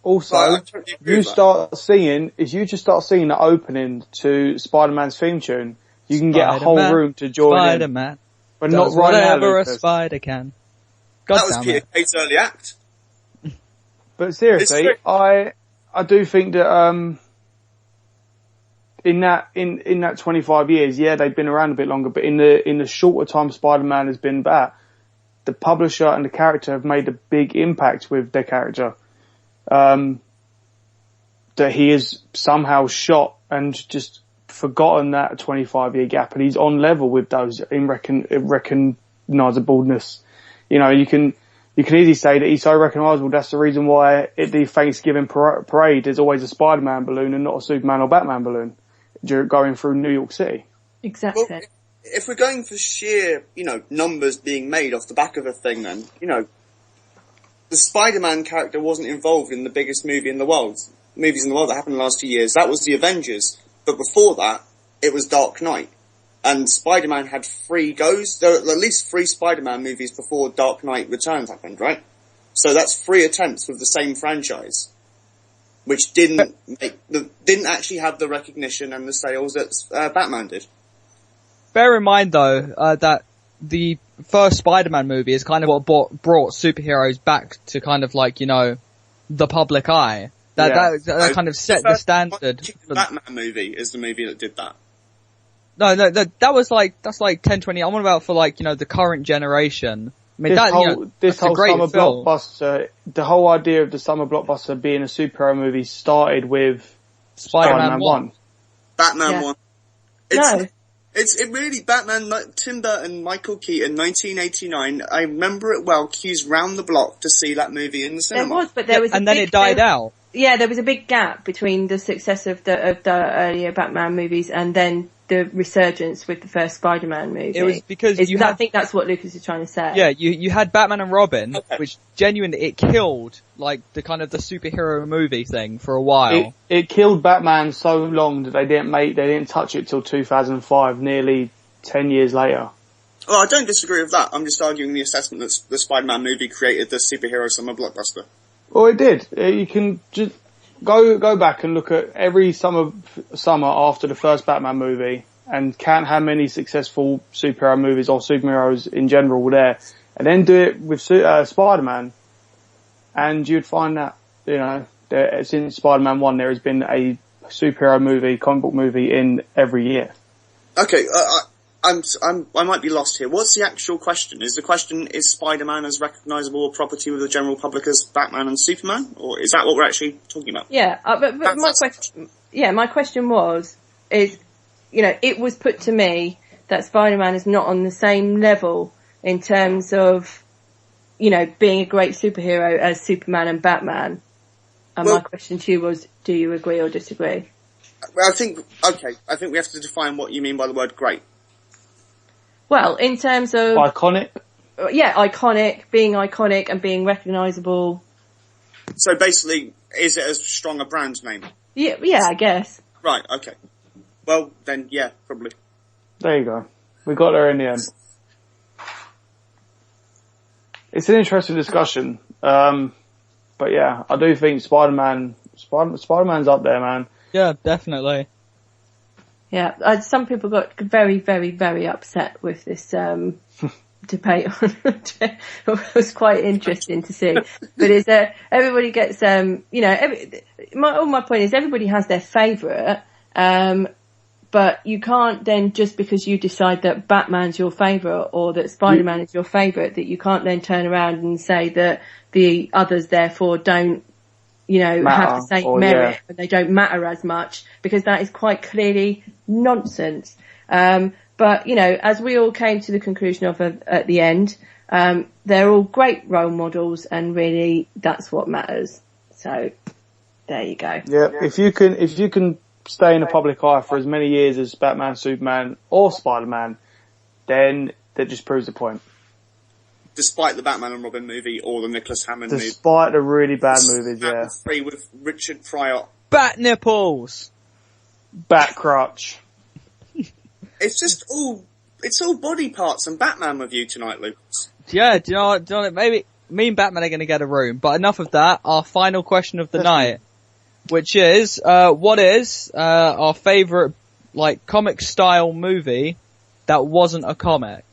Also, you just start singing the opening to Spider-Man's theme tune, you can get a whole room to join Spider-Man in. But not right now, whatever a Lucas. spider can. That was Peter Cade's early act. But seriously, I do think that in that 25 years, yeah, they've been around a bit longer, but in the shorter time Spider-Man has been back, the publisher and the character have made a big impact with their character. That he is somehow shot and just forgotten that 25-year gap, and he's on level with those in recognisableness. You can easily say that he's so recognisable. That's the reason why at the Thanksgiving parade there's always a Spider-Man balloon and not a Superman or Batman balloon going through New York City. Exactly. Well, if we're going for sheer, numbers being made off the back of a thing, then, the Spider-Man character wasn't involved in the biggest movies in the world that happened in the last 2 years. That was the Avengers. But before that, it was Dark Knight. And Spider-Man had 3 goes. There were at least 3 Spider-Man movies before Dark Knight Returns happened, right? So that's 3 attempts with the same franchise, which didn't actually have the recognition and the sales that Batman did. Bear in mind though, that the first Spider-Man movie is kind of what brought superheroes back to kind of like, the public eye. That kind of set the standard. The Batman movie is the movie that did that. No, that's like 10, 20, I'm on about for like, the current generation. I mean, this whole summer film. blockbuster, the whole idea of the summer blockbuster being a superhero movie started with Spider-Man 1. Batman 1. It's really, Batman, Tim Burton, Michael Keaton, 1989, I remember it well, queues round the block to see that movie in the cinema. There was, but there was and then it died out. Yeah, there was a big gap between the success of the earlier Batman movies and then the resurgence with the first Spider-Man movie. It was because I think that's what Lucas is trying to say. Yeah, you had Batman and Robin, which genuinely, it killed, like, the kind of the superhero movie thing for a while. It killed Batman so long that they didn't touch it till 2005, nearly 10 years later. Well, I don't disagree with that. I'm just arguing the assessment that the Spider-Man movie created the superhero summer blockbuster. Well, it did. You can just go back and look at every summer after the first Batman movie and count how many successful superhero movies or superheroes in general were there, and then do it with Spider-Man, and you'd find that, since Spider-Man 1 there has been a superhero movie, comic book movie in every year. Okay, I might be lost here. What's the actual question? Is the question, is Spider-Man as recognisable a property with the general public as Batman and Superman? Or is that what we're actually talking about? Yeah, but my question was, it was put to me that Spider-Man is not on the same level in terms of, being a great superhero as Superman and Batman. And my question to you was, do you agree or disagree? Well, I think we have to define what you mean by the word great. Well, in terms of... Iconic? Yeah, being iconic and being recognisable. So basically, is it as strong a brand name? Yeah, I guess. Right, okay. Well, then, yeah, probably. There you go. We got there in the end. It's an interesting discussion. But yeah, I do think Spider-Man's up there, man. Yeah, definitely. Yeah, some people got very, very, very upset with this debate. It was quite interesting to see. But it's everybody gets my point is everybody has their favourite, but you can't then, just because you decide that Batman's your favourite or that Spider-Man is your favourite, that you can't then turn around and say that the others therefore don't have the same merit and they don't matter as much, because that is quite clearly nonsense. But, as we all came to the conclusion of at the end, they're all great role models, and really that's what matters. So there you go. Yeah, if you can stay in the public eye for as many years as Batman, Superman or Spider-Man, then that just proves the point. Despite the Batman and Robin movie or the Nicholas Hammond movie. Despite the really bad movies, yeah. 3 with Richard Pryor. Bat nipples! Bat crotch. It's just it's all body parts and Batman with you tonight, Lucas. Yeah, do you know what, maybe me and Batman are gonna get a room, but enough of that. Our final question of the night, which is, what is, our favourite, comic style movie that wasn't a comic?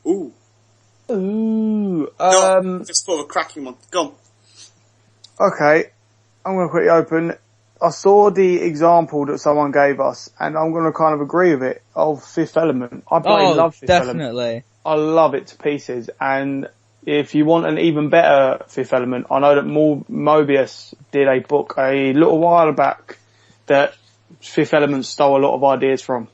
Ooh. Just thought of a cracking one. Go on. Okay, I'm going to quickly open. I saw the example that someone gave us, and I'm going to kind of agree with it, of Fifth Element. I bloody love Fifth Element. Definitely. I love it to pieces, and if you want an even better Fifth Element, I know that Mobius did a book a little while back that Fifth Element stole a lot of ideas from.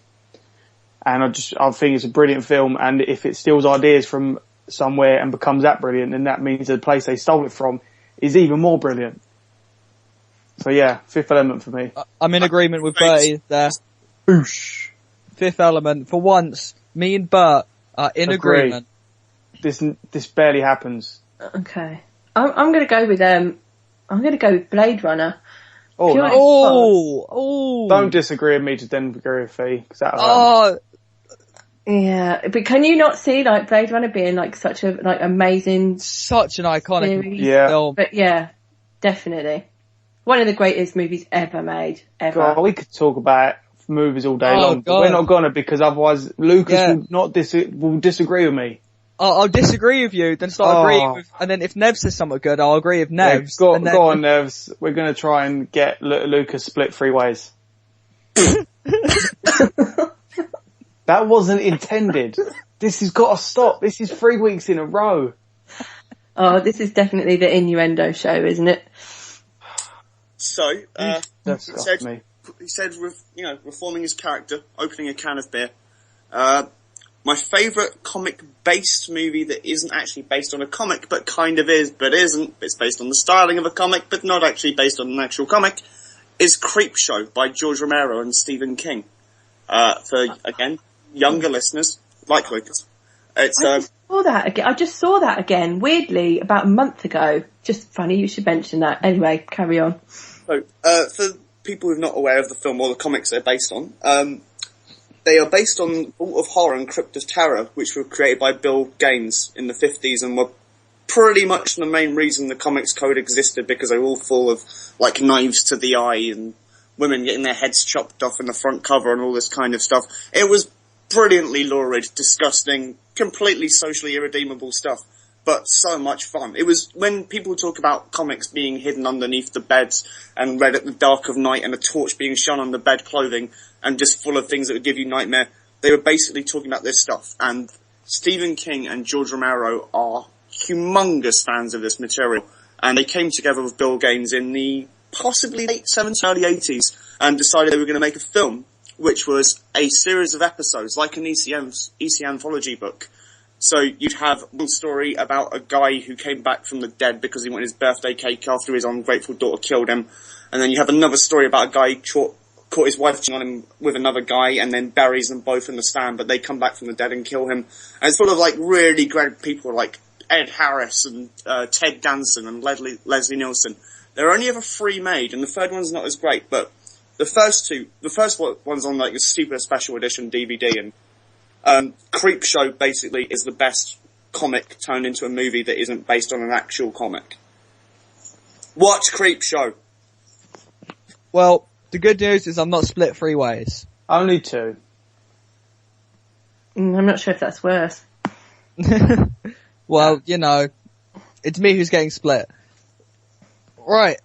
And I think it's a brilliant film, and if it steals ideas from somewhere and becomes that brilliant, then that means the place they stole it from is even more brilliant. So yeah, Fifth Element for me. I'm in agreement with Bertie there. Boosh. Fifth Element. For once, me and Bert are in agreement. This barely happens. Okay. I'm gonna go with Blade Runner. Oh, nice. Oh! Don't disagree with me to then agree with Fee, because Yeah, but can you not see like Blade Runner being like such a like amazing Such an iconic series? film. But yeah, definitely one of the greatest movies ever made. Ever. God, we could talk about movies all day Oh, long, but God. we're not gonna because otherwise Lucas Yeah. will disagree with me. I'll disagree with you, then start Oh. agreeing with, and then if Nev says something good, I'll agree with Yeah, Nevs. go and then, on, Nevs. We're gonna try and get Lucas split 3 ways. That wasn't intended. This has got to stop. This is 3 weeks in a row. Oh, this is definitely the innuendo show, isn't it? So, Disgust me. he said, reforming his character, opening a can of beer. My favourite comic-based movie that isn't actually based on a comic, but kind of is, but isn't. It's based on the styling of a comic, but not actually based on an actual comic, is Creepshow by George Romero and Stephen King. For, again, younger listeners, like Lucas. It's, I just saw that again, weirdly, about a month ago. Just funny you should mention that. Anyway, carry on. So, for people who are not aware of the film or the comics they're based on, they are based on Vault of Horror and Crypt of Terror, which were created by Bill Gaines in the 50s and were pretty much the main reason the comics code existed, because they were all full of, like, knives to the eye and women getting their heads chopped off in the front cover and all this kind of stuff. It was brilliantly lurid, disgusting, completely socially irredeemable stuff, but so much fun. It was when people talk about comics being hidden underneath the beds and read at the dark of night and a torch being shone on the bed clothing and just full of things that would give you nightmare, they were basically talking about this stuff. And Stephen King and George Romero are humongous fans of this material, and they came together with Bill Gaines in the possibly late 70s, early 80s, and decided they were going to make a film, which was a series of episodes, like an EC anthology book. So you'd have one story about a guy who came back from the dead because he wanted his birthday cake after his ungrateful daughter killed him. And then you have another story about a guy who caught his wife cheating on him with another guy and then buries them both in the stand, but they come back from the dead and kill him. And it's full of like really great people like Ed Harris and Ted Danson and Leslie Nielsen. There are only ever 3 made, and the third one's not as great, but the first one's on like a super special edition DVD, and Creepshow basically is the best comic turned into a movie that isn't based on an actual comic. Watch Creepshow! Well, the good news is I'm not split 3 ways. Only 2. I'm not sure if that's worse. Well, you know, it's me who's getting split. Right.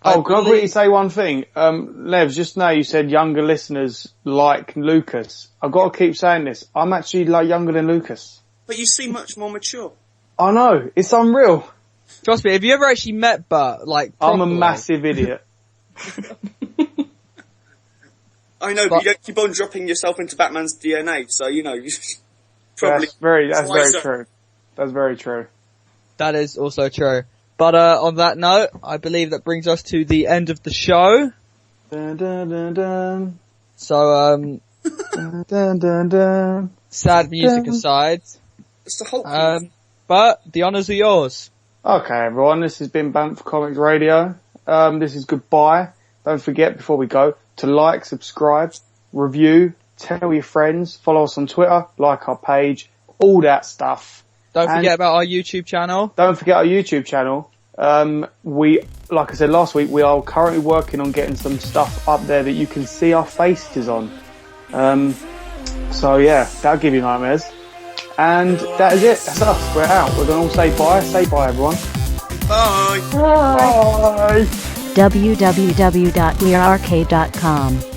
Oh, can I quickly say one thing? Lev, just now you said younger listeners like Lucas. I've got to keep saying this. I'm actually like younger than Lucas. But you seem much more mature. I know. It's unreal. Trust me, have you ever actually met Bert, like, properly? I'm a massive idiot. I know, but you don't keep on dropping yourself into Batman's DNA, so, you know, you probably... That's very true. That's very true. That is also true. But on that note, I believe that brings us to the end of the show. Dun, dun, dun, dun. So, Dun, dun, dun, dun. sad music aside. It's the whole But the honours are yours. Okay, everyone, this has been BAMF Comics Radio. This is goodbye. Don't forget, before we go, to like, subscribe, review, tell your friends, follow us on Twitter, like our page, all that stuff. Don't forget about our YouTube channel. Don't forget our YouTube channel. We, like I said last week, we are currently working on getting some stuff up there that you can see our faces on. So yeah, that'll give you nightmares. And that is it. That's us. We're out. We're going to all say bye. Say bye, everyone. Bye! Bye! www.wearearcade.com